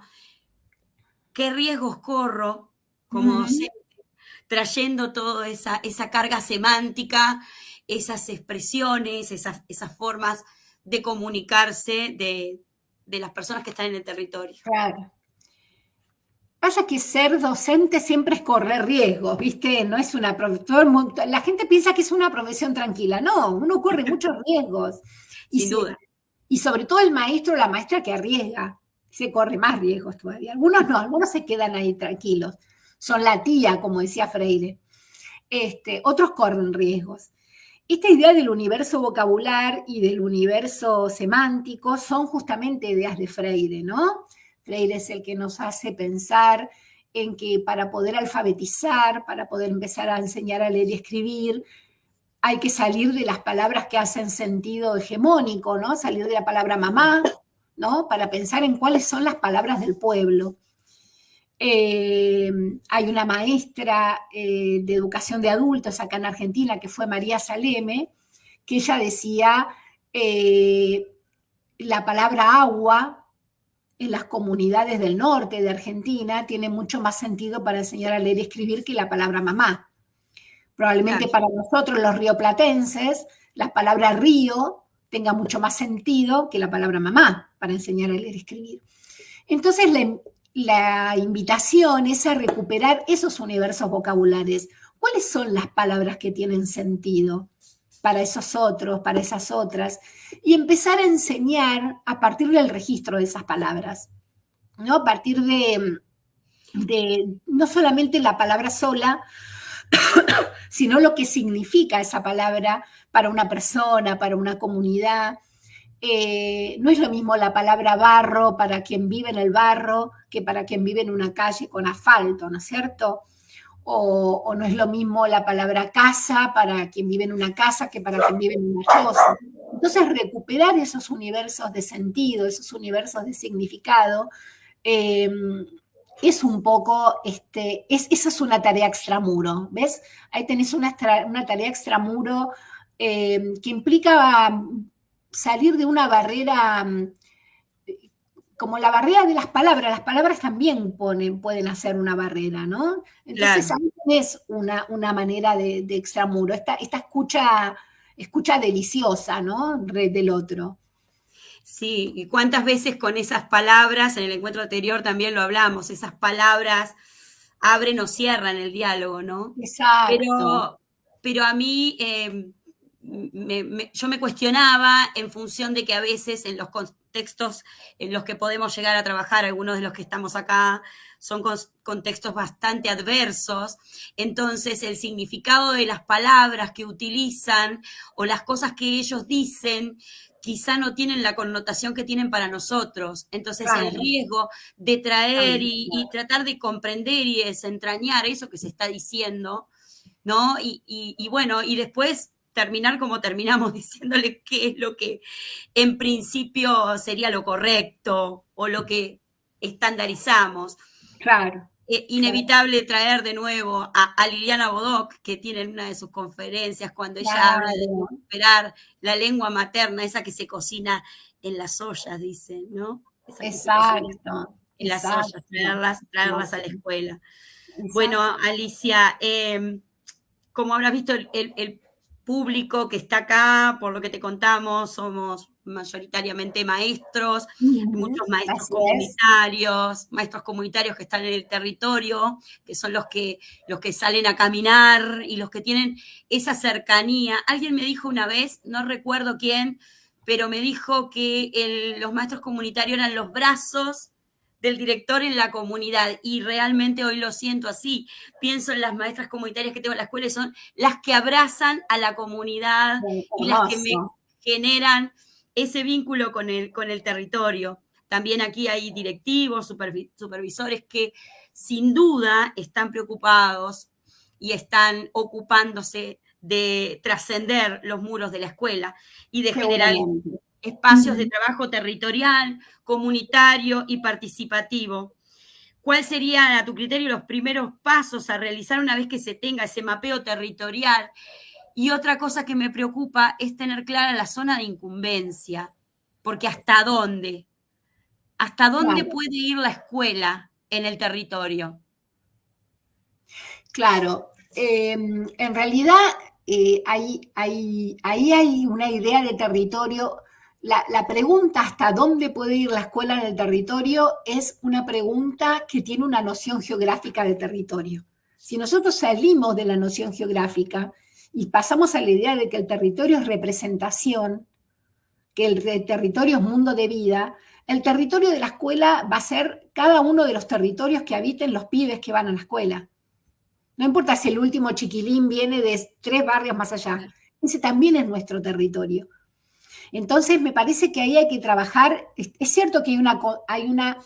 ¿Qué riesgos corro como docente trayendo toda esa carga semántica, esas expresiones, esas formas de comunicarse de las personas que están en el territorio? Claro. Pasa que ser docente siempre es correr riesgos, ¿viste? No es una profesión. La gente piensa que es una profesión tranquila. No, uno corre muchos riesgos. Sin duda. Y sobre todo el maestro o la maestra que arriesga. Se corre más riesgos todavía. Algunos no, algunos se quedan ahí tranquilos. Son la tía, como decía Freire. Otros corren riesgos. Esta idea del universo vocabular y del universo semántico son justamente ideas de Freire, ¿no? Freire es el que nos hace pensar en que para poder alfabetizar, para poder empezar a enseñar a leer y escribir, hay que salir de las palabras que hacen sentido hegemónico, ¿no? Salir de la palabra mamá, ¿no? Para pensar en cuáles son las palabras del pueblo. Hay una maestra de educación de adultos acá en Argentina, que fue María Saleme, que ella decía la palabra agua en las comunidades del norte de Argentina tiene mucho más sentido para enseñar a leer y escribir que la palabra mamá. Probablemente para nosotros los rioplatenses, la palabra río tenga mucho más sentido que la palabra mamá para enseñar a leer y escribir. Entonces la invitación es a recuperar esos universos vocabulares. ¿Cuáles son las palabras que tienen sentido para esos otros, para esas otras? Y empezar a enseñar a partir del registro de esas palabras, ¿no? A partir de no solamente la palabra sola, sino lo que significa esa palabra para una persona, para una comunidad. No es lo mismo la palabra barro para quien vive en el barro que para quien vive en una calle con asfalto, ¿no es cierto? O no es lo mismo la palabra casa para quien vive en una casa que para quien vive en una choza. Entonces, recuperar esos universos de sentido, esos universos de significado, es un poco, esa es una tarea extramuro, ¿ves? Ahí tenés una tarea extramuro que implica salir de una barrera, como la barrera de las palabras también pueden hacer una barrera, ¿no? Entonces claro, ahí tenés una manera de extramuro, esta escucha deliciosa, ¿no? Del otro. Sí, y cuántas veces con esas palabras, en el encuentro anterior también lo hablamos, esas palabras abren o cierran el diálogo, ¿no? Exacto. Pero a mí yo me cuestionaba en función de que a veces en los contextos en los que podemos llegar a trabajar, algunos de los que estamos acá son contextos bastante adversos, entonces el significado de las palabras que utilizan o las cosas que ellos dicen quizá no tienen la connotación que tienen para nosotros. Entonces claro, el riesgo de traer y tratar de comprender y desentrañar eso que se está diciendo, ¿no? Y bueno, y después terminar como terminamos, diciéndole qué es lo que en principio sería lo correcto o lo que estandarizamos. Claro. Inevitable traer de nuevo a Liliana Bodoc, que tiene en una de sus conferencias, cuando ella habla de recuperar la lengua materna, esa que se cocina en las ollas, dice, ¿no? Esa exacto. En las ollas, traerlas a la escuela. Exacto. Bueno, Alicia, como habrás visto, el público que está acá, por lo que te contamos, somos mayoritariamente maestros, muchos maestros comunitarios que están en el territorio, que son los que salen a caminar y los que tienen esa cercanía. Alguien me dijo una vez, no recuerdo quién, pero me dijo que los maestros comunitarios eran los brazos del director en la comunidad, y realmente hoy lo siento así. Pienso en las maestras comunitarias que tengo en la escuela y son las que abrazan a la comunidad y las que me generan ese vínculo con el territorio. También aquí hay directivos, supervisores que sin duda están preocupados y están ocupándose de trascender los muros de la escuela y de generar espacios de trabajo territorial, comunitario y participativo. ¿Cuáles serían, a tu criterio, los primeros pasos a realizar una vez que se tenga ese mapeo territorial? Y otra cosa que me preocupa es tener clara la zona de incumbencia, porque ¿hasta dónde? ¿Hasta dónde puede ir la escuela en el territorio? Claro, en realidad ahí hay una idea de territorio. La pregunta hasta dónde puede ir la escuela en el territorio es una pregunta que tiene una noción geográfica de territorio. Si nosotros salimos de la noción geográfica y pasamos a la idea de que el territorio es representación, que el territorio es mundo de vida, el territorio de la escuela va a ser cada uno de los territorios que habiten los pibes que van a la escuela. No importa si el último chiquilín viene de 3 barrios más allá, ese también es nuestro territorio. Entonces me parece que ahí hay que trabajar. Es cierto que hay una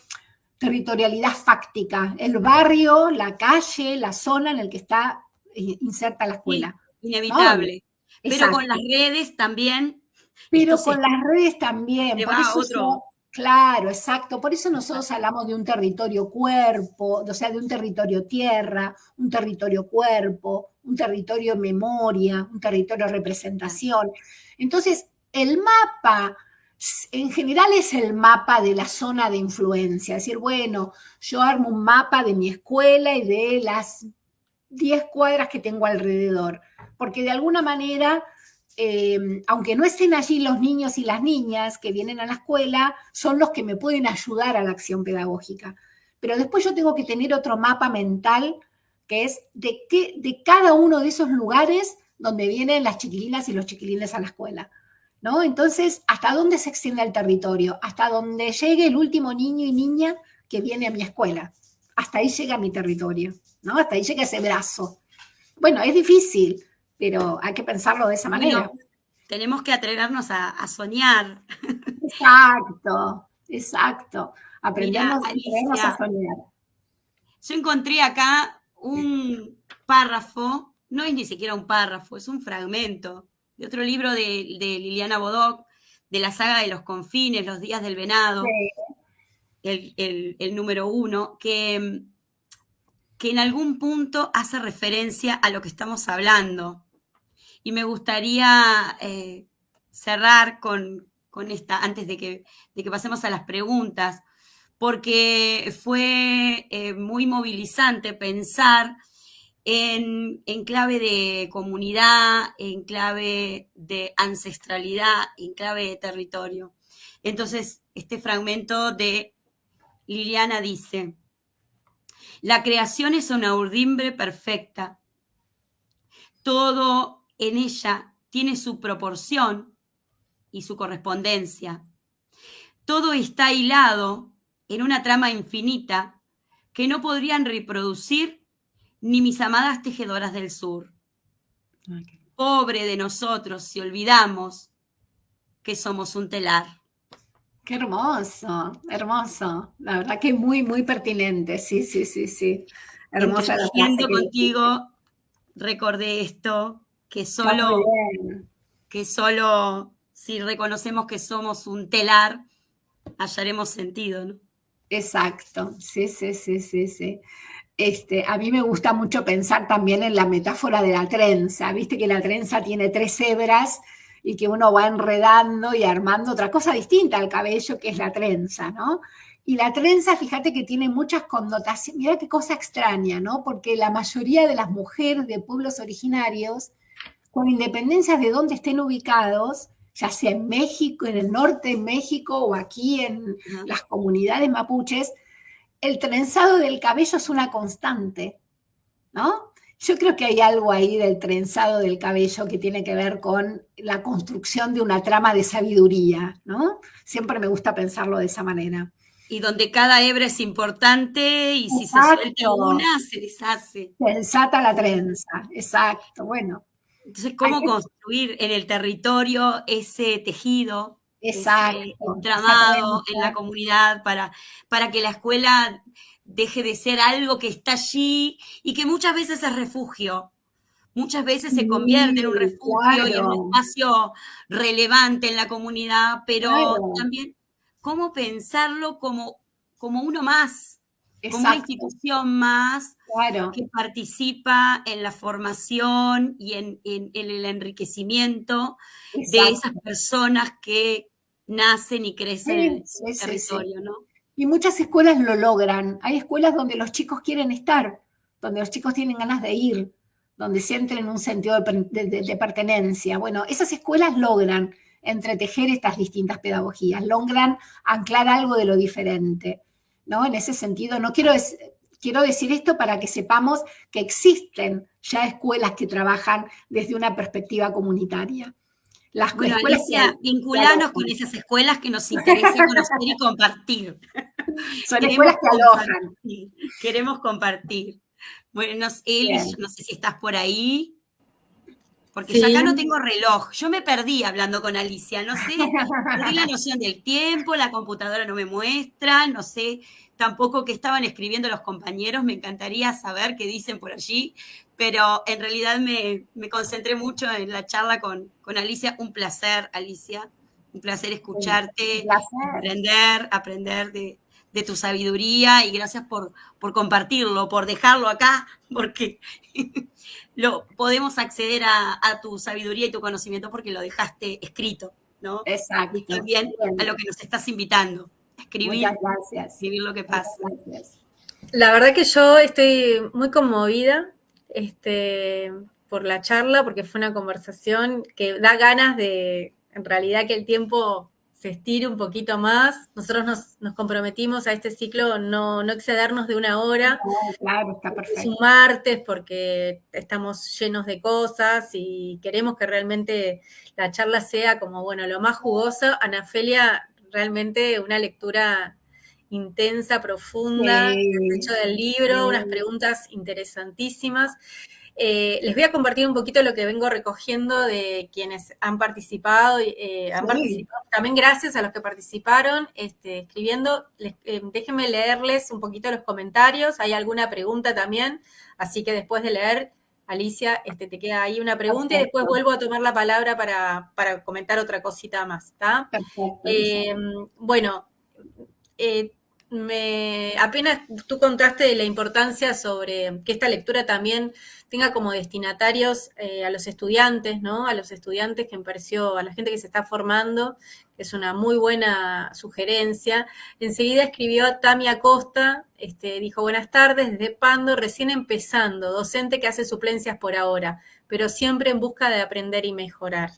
territorialidad fáctica, el barrio, la calle, la zona en el que está inserta la escuela. Sí, inevitable. ¿No? Pero Exacto. con las redes también. Pero con las redes también. Se por va eso otro. claro, exacto. Por eso nosotros hablamos de un territorio cuerpo, o sea, de un territorio tierra, un territorio cuerpo, un territorio memoria, un territorio representación. Entonces, el mapa en general es el mapa de la zona de influencia. Es decir, bueno, yo armo un mapa de mi escuela y de las 10 cuadras que tengo alrededor. Porque de alguna manera, aunque no estén allí los niños y las niñas que vienen a la escuela, son los que me pueden ayudar a la acción pedagógica. Pero después yo tengo que tener otro mapa mental que es de cada uno de esos lugares donde vienen las chiquilinas y los chiquilines a la escuela, ¿no? Entonces, ¿hasta dónde se extiende el territorio? Hasta donde llegue el último niño y niña que viene a mi escuela. Hasta ahí llega mi territorio, ¿no? Hasta ahí llega ese brazo. Bueno, es difícil, pero hay que pensarlo de esa manera. Bueno, tenemos que atrevernos a soñar. Exacto, exacto. Aprendemos Alicia, a soñar. yo encontré acá un párrafo, no es ni siquiera un párrafo, es un fragmento de otro libro de Liliana Bodoc, de la saga de los confines, Los días del venado, sí. el número 1, que en algún punto hace referencia a lo que estamos hablando. Y me gustaría cerrar con esta, antes de que pasemos a las preguntas, porque fue muy movilizante pensar en clave de comunidad, en clave de ancestralidad, en clave de territorio. Entonces, este fragmento de Liliana dice: la creación es una urdimbre perfecta. Todo en ella tiene su proporción y su correspondencia. Todo está hilado en una trama infinita que no podrían reproducir ni mis amadas tejedoras del sur. Okay. Pobre de nosotros si olvidamos que somos un telar. Qué hermoso, hermoso. La verdad que muy, muy pertinente. Sí, sí, sí, sí. Hermosa la frase contigo, recordé esto, que solo si reconocemos que somos un telar, hallaremos sentido, ¿no? Exacto, sí, sí, sí, sí, sí. A mí me gusta mucho pensar también en la metáfora de la trenza. Viste que la trenza tiene 3 hebras y que uno va enredando y armando otra cosa distinta al cabello, que es la trenza, ¿no? Y la trenza, fíjate que tiene muchas connotaciones. Mirá qué cosa extraña, ¿no? Porque la mayoría de las mujeres de pueblos originarios, con independencia de dónde estén ubicados, ya sea en México, en el norte de México o aquí en las comunidades mapuches, el trenzado del cabello es una constante, ¿no? Yo creo que hay algo ahí del trenzado del cabello que tiene que ver con la construcción de una trama de sabiduría, ¿no? Siempre me gusta pensarlo de esa manera. Y donde cada hebra es importante y si exacto. Se suelta una, se deshace. Se desata la trenza, exacto, bueno. Entonces, ¿cómo construir en el territorio ese tejido, exacto, ese entramado en la comunidad para que la escuela deje de ser algo que está allí y que muchas veces es refugio? Muchas veces se convierte en un refugio y en un espacio relevante en la comunidad, pero también cómo pensarlo como uno más, como una institución más que participa en la formación y en el enriquecimiento de esas personas que nacen y crecen en el territorio, ¿no? Y muchas escuelas lo logran. Hay escuelas donde los chicos quieren estar, donde los chicos tienen ganas de ir, donde sienten en un sentido de pertenencia. Bueno, esas escuelas logran entretejer estas distintas pedagogías, logran anclar algo de lo diferente, ¿no? En ese sentido, quiero decir esto para que sepamos que existen ya escuelas que trabajan desde una perspectiva comunitaria. Las bueno, Alicia, vinculanos con esas escuelas que nos interesa conocer y compartir. Son escuelas que alojan. Queremos compartir. Bueno, no sé si estás por ahí. porque yo Sí. acá no tengo reloj. Yo me perdí hablando con Alicia, no sé, perdí la noción del tiempo, la computadora no me muestra, no sé tampoco qué estaban escribiendo los compañeros, me encantaría saber qué dicen por allí, pero en realidad me concentré mucho en la charla con Alicia. Un placer, Alicia, un placer Un escucharte, placer. aprender de tu sabiduría, y gracias por compartirlo, por dejarlo acá, porque podemos acceder a tu sabiduría y tu conocimiento porque lo dejaste escrito, ¿no? Y Exacto. también a Bien. lo que nos estás invitando, a Muchas escribir, gracias. escribir lo que Muchas pasa. gracias. La verdad que yo estoy muy conmovida por la charla, porque fue una conversación que da ganas de, en realidad, que el tiempo se estire un poquito más. Nosotros nos comprometimos a este ciclo no excedernos de 1 hora. No, claro, está Es un perfecto. martes porque estamos llenos de cosas y queremos que realmente la charla sea como, bueno, lo más jugosa. Anafelia, realmente una lectura intensa, profunda, has Sí, hecho del libro, unas sí, preguntas interesantísimas. Les voy a compartir un poquito lo que vengo recogiendo de quienes han participado. Han sí. participado también gracias a los que participaron escribiendo. Déjenme leerles un poquito los comentarios. Hay alguna pregunta también, así que después de leer, Alicia, te queda ahí una pregunta y después Perfecto, vuelvo a tomar la palabra para comentar otra cosita más, ¿está? perfecto, Lisa. Bueno, eh, apenas tú contaste de la importancia sobre que esta lectura también tenga como destinatarios a los estudiantes, ¿no? A los estudiantes, que me pareció, a la gente que se está formando, que es una muy buena sugerencia. Enseguida escribió Tamia Costa, dijo: buenas tardes, desde Pando, recién empezando, docente que hace suplencias por ahora, pero siempre en busca de aprender y mejorar.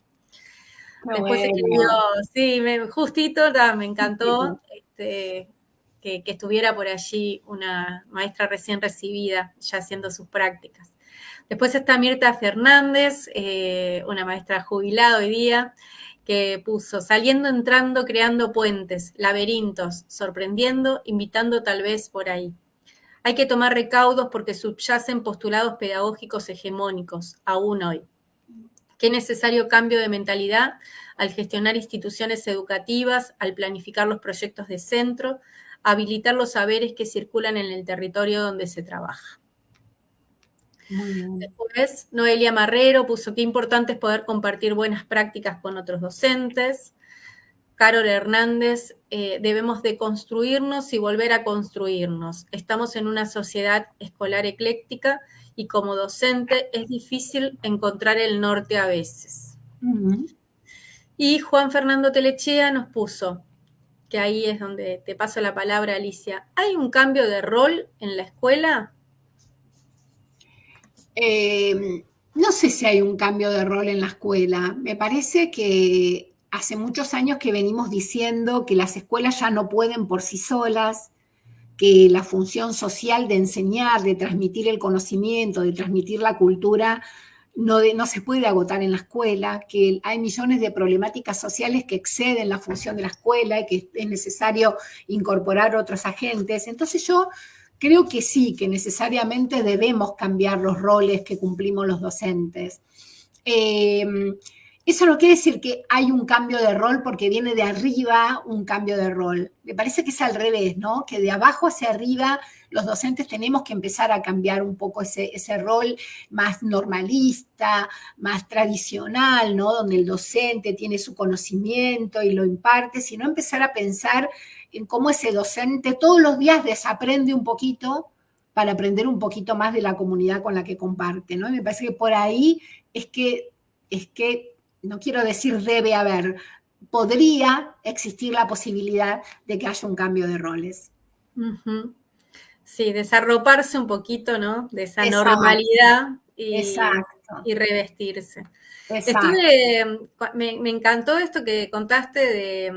Qué Después escribió, bueno. sí, justito, me encantó que estuviera por allí una maestra recién recibida, ya haciendo sus prácticas. Después está Mirta Fernández, una maestra jubilada hoy día, que puso: saliendo, entrando, creando puentes, laberintos, sorprendiendo, invitando tal vez por ahí. Hay que tomar recaudos porque subyacen postulados pedagógicos hegemónicos, aún hoy. Qué necesario cambio de mentalidad al gestionar instituciones educativas, al planificar los proyectos de centro, habilitar los saberes que circulan en el territorio donde se trabaja. Muy bien. Después, Noelia Marrero puso: qué importante es poder compartir buenas prácticas con otros docentes. Carol Hernández, debemos de construirnos y volver a construirnos. Estamos en una sociedad escolar ecléctica y como docente es difícil encontrar el norte a veces. Uh-huh. Y Juan Fernando Telechea nos puso, que ahí es donde te paso la palabra, Alicia: ¿hay un cambio de rol en la escuela? No sé si hay un cambio de rol en la escuela. Me parece que hace muchos años que venimos diciendo que las escuelas ya no pueden por sí solas, que la función social de enseñar, de transmitir el conocimiento, de transmitir la cultura, no se puede agotar en la escuela, que hay millones de problemáticas sociales que exceden la función de la escuela y que es necesario incorporar otros agentes. Entonces yo creo que sí, que necesariamente debemos cambiar los roles que cumplimos los docentes. Eso no quiere decir que hay un cambio de rol porque viene de arriba un cambio de rol. Me parece que es al revés, ¿no? Que de abajo hacia arriba los docentes tenemos que empezar a cambiar un poco ese rol más normalista, más tradicional, ¿no? Donde el docente tiene su conocimiento y lo imparte, sino empezar a pensar en cómo ese docente todos los días desaprende un poquito para aprender un poquito más de la comunidad con la que comparte, ¿no? Y me parece que por ahí es que no quiero decir debe haber, podría existir la posibilidad de que haya un cambio de roles. Uh-huh. Sí, desarroparse un poquito, ¿no? De esa Exacto, normalidad exacto, y revestirse. exacto. Me encantó esto que contaste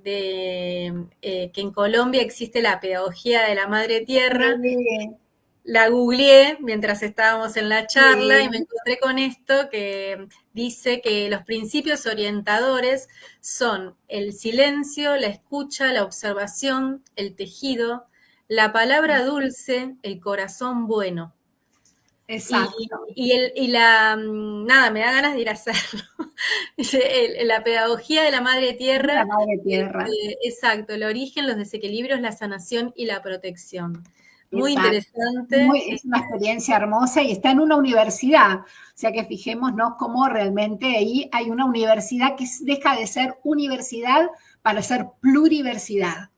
que en Colombia existe la pedagogía de la madre tierra. Sí, La googleé mientras estábamos en la charla y me sí. encontré con esto que dice que los principios orientadores son el silencio, la escucha, la observación, el tejido, la palabra dulce, el corazón bueno. Exacto. Nada, me da ganas de ir a hacerlo. La pedagogía de la madre tierra. La madre tierra. Exacto, el origen, los desequilibrios, la sanación y la protección. Muy Exacto. interesante. Es una experiencia hermosa y está en una universidad. O sea que fijémonos cómo realmente ahí hay una universidad que deja de ser universidad para ser pluriversidad,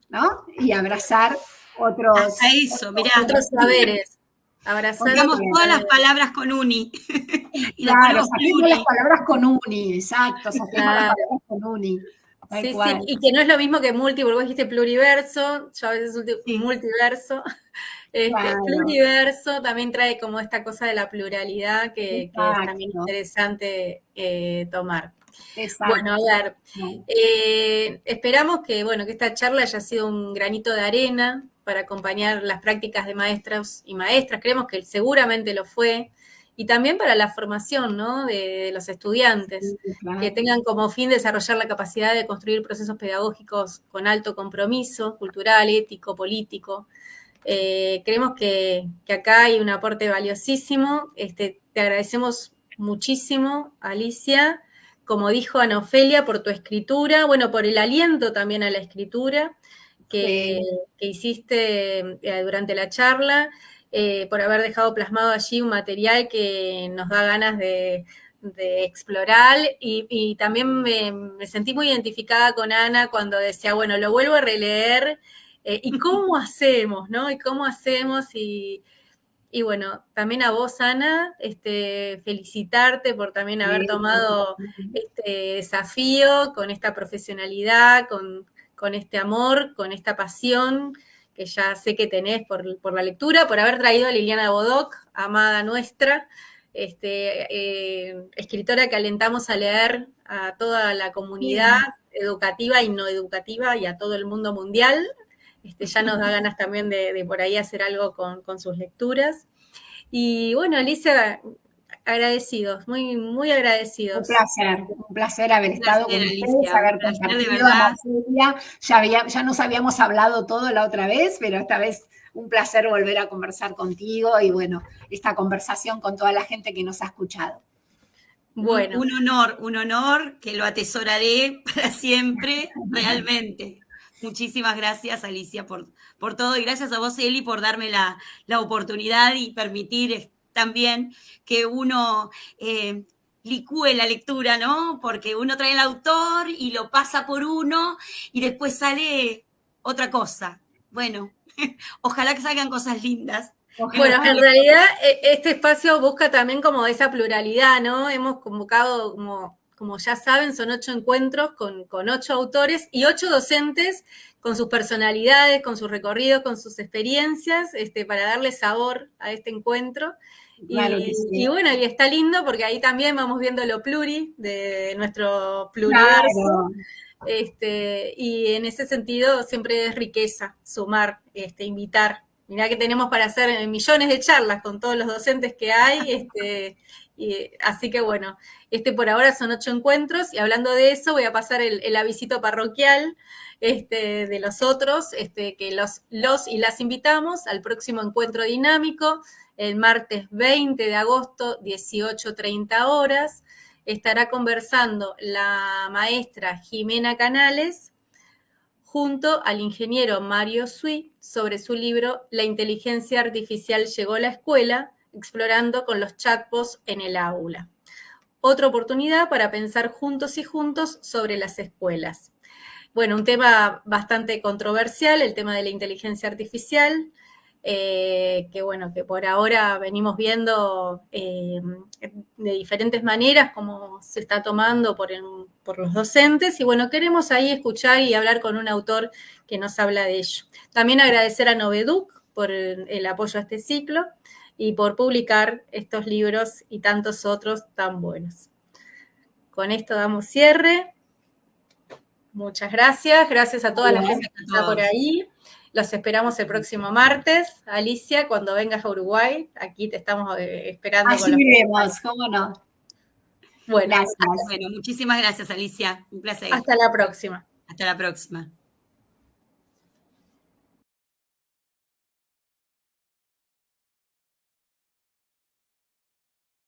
¿no? Y abrazar otros saberes. Abrazar Digamos todas las palabras con uni. Y claro, saquemos las palabras con uni, exacto, saquemos las palabras con uni. Sí, sí, y que no es lo mismo que multi, porque vos dijiste pluriverso, yo a veces multiverso. Claro. Pluriverso también trae como esta cosa de la pluralidad que es también interesante tomar. Exacto. Bueno, a ver, esperamos que esta charla haya sido un granito de arena para acompañar las prácticas de maestros y maestras, creemos que seguramente lo fue, y también para la formación, ¿no?, de los estudiantes, sí, claro, que tengan como fin desarrollar la capacidad de construir procesos pedagógicos con alto compromiso cultural, ético, político. Creemos que acá hay un aporte valiosísimo. Te agradecemos muchísimo, Alicia, como dijo Ana Ofelia, por tu escritura, por el aliento también a la escritura que hiciste durante la charla, por haber dejado plasmado allí un material que nos da ganas de explorar, y también me sentí muy identificada con Ana cuando decía, lo vuelvo a releer, ¿y cómo hacemos, no? ¿Y cómo hacemos? Y también a vos, Ana, felicitarte por también haber tomado este desafío con esta profesionalidad, con este amor, con esta pasión que ya sé que tenés por la lectura, por haber traído a Liliana Bodoc, amada nuestra, escritora que alentamos a leer a toda la comunidad educativa y no educativa y a todo el mundo mundial. Ya nos da ganas también de por ahí hacer algo con sus lecturas. Y Alicia, agradecidos, muy, muy agradecidos. Un placer haber estado con ustedes, haber compartido a Marcelia. Ya nos habíamos hablado todo la otra vez, pero esta vez un placer volver a conversar contigo y esta conversación con toda la gente que nos ha escuchado. Bueno. Un honor que lo atesoraré para siempre, realmente. Muchísimas gracias, Alicia, por todo, y gracias a vos, Eli, por darme la oportunidad y permitir también que uno licúe la lectura, ¿no? Porque uno trae el autor y lo pasa por uno y después sale otra cosa. Bueno, ojalá que salgan cosas lindas. En realidad este espacio busca también como esa pluralidad, ¿no? Hemos convocado, como ya saben, son 8 encuentros con 8 autores y 8 docentes con sus personalidades, con sus recorridos, con sus experiencias, para darle sabor a este encuentro. Claro que sí. Y está lindo porque ahí también vamos viendo lo pluri de nuestro pluriverso. Claro. Y en ese sentido siempre es riqueza sumar, invitar. Mirá que tenemos para hacer millones de charlas con todos los docentes que hay, así que por ahora son 8 encuentros, y hablando de eso voy a pasar el avisito parroquial de los otros, que los y las invitamos al próximo encuentro dinámico, el martes 20 de agosto, 18:30 horas, estará conversando la maestra Jimena Canales junto al ingeniero Mario Sui sobre su libro La inteligencia artificial llegó a la escuela, explorando con los chatbots en el aula. Otra oportunidad para pensar juntos y juntos sobre las escuelas. Un tema bastante controversial, el tema de la inteligencia artificial, que por ahora venimos viendo de diferentes maneras cómo se está tomando por los docentes, y queremos ahí escuchar y hablar con un autor que nos habla de ello. También agradecer a Noveduc por el apoyo a este ciclo y por publicar estos libros y tantos otros tan buenos. Con esto damos cierre. Muchas gracias. Gracias a toda la gente que está por ahí. Los esperamos el próximo martes. Alicia, cuando vengas a Uruguay, aquí te estamos esperando. Así veremos, cómo no. Gracias. Muchísimas gracias, Alicia. Un placer. Hasta la próxima. Hasta la próxima.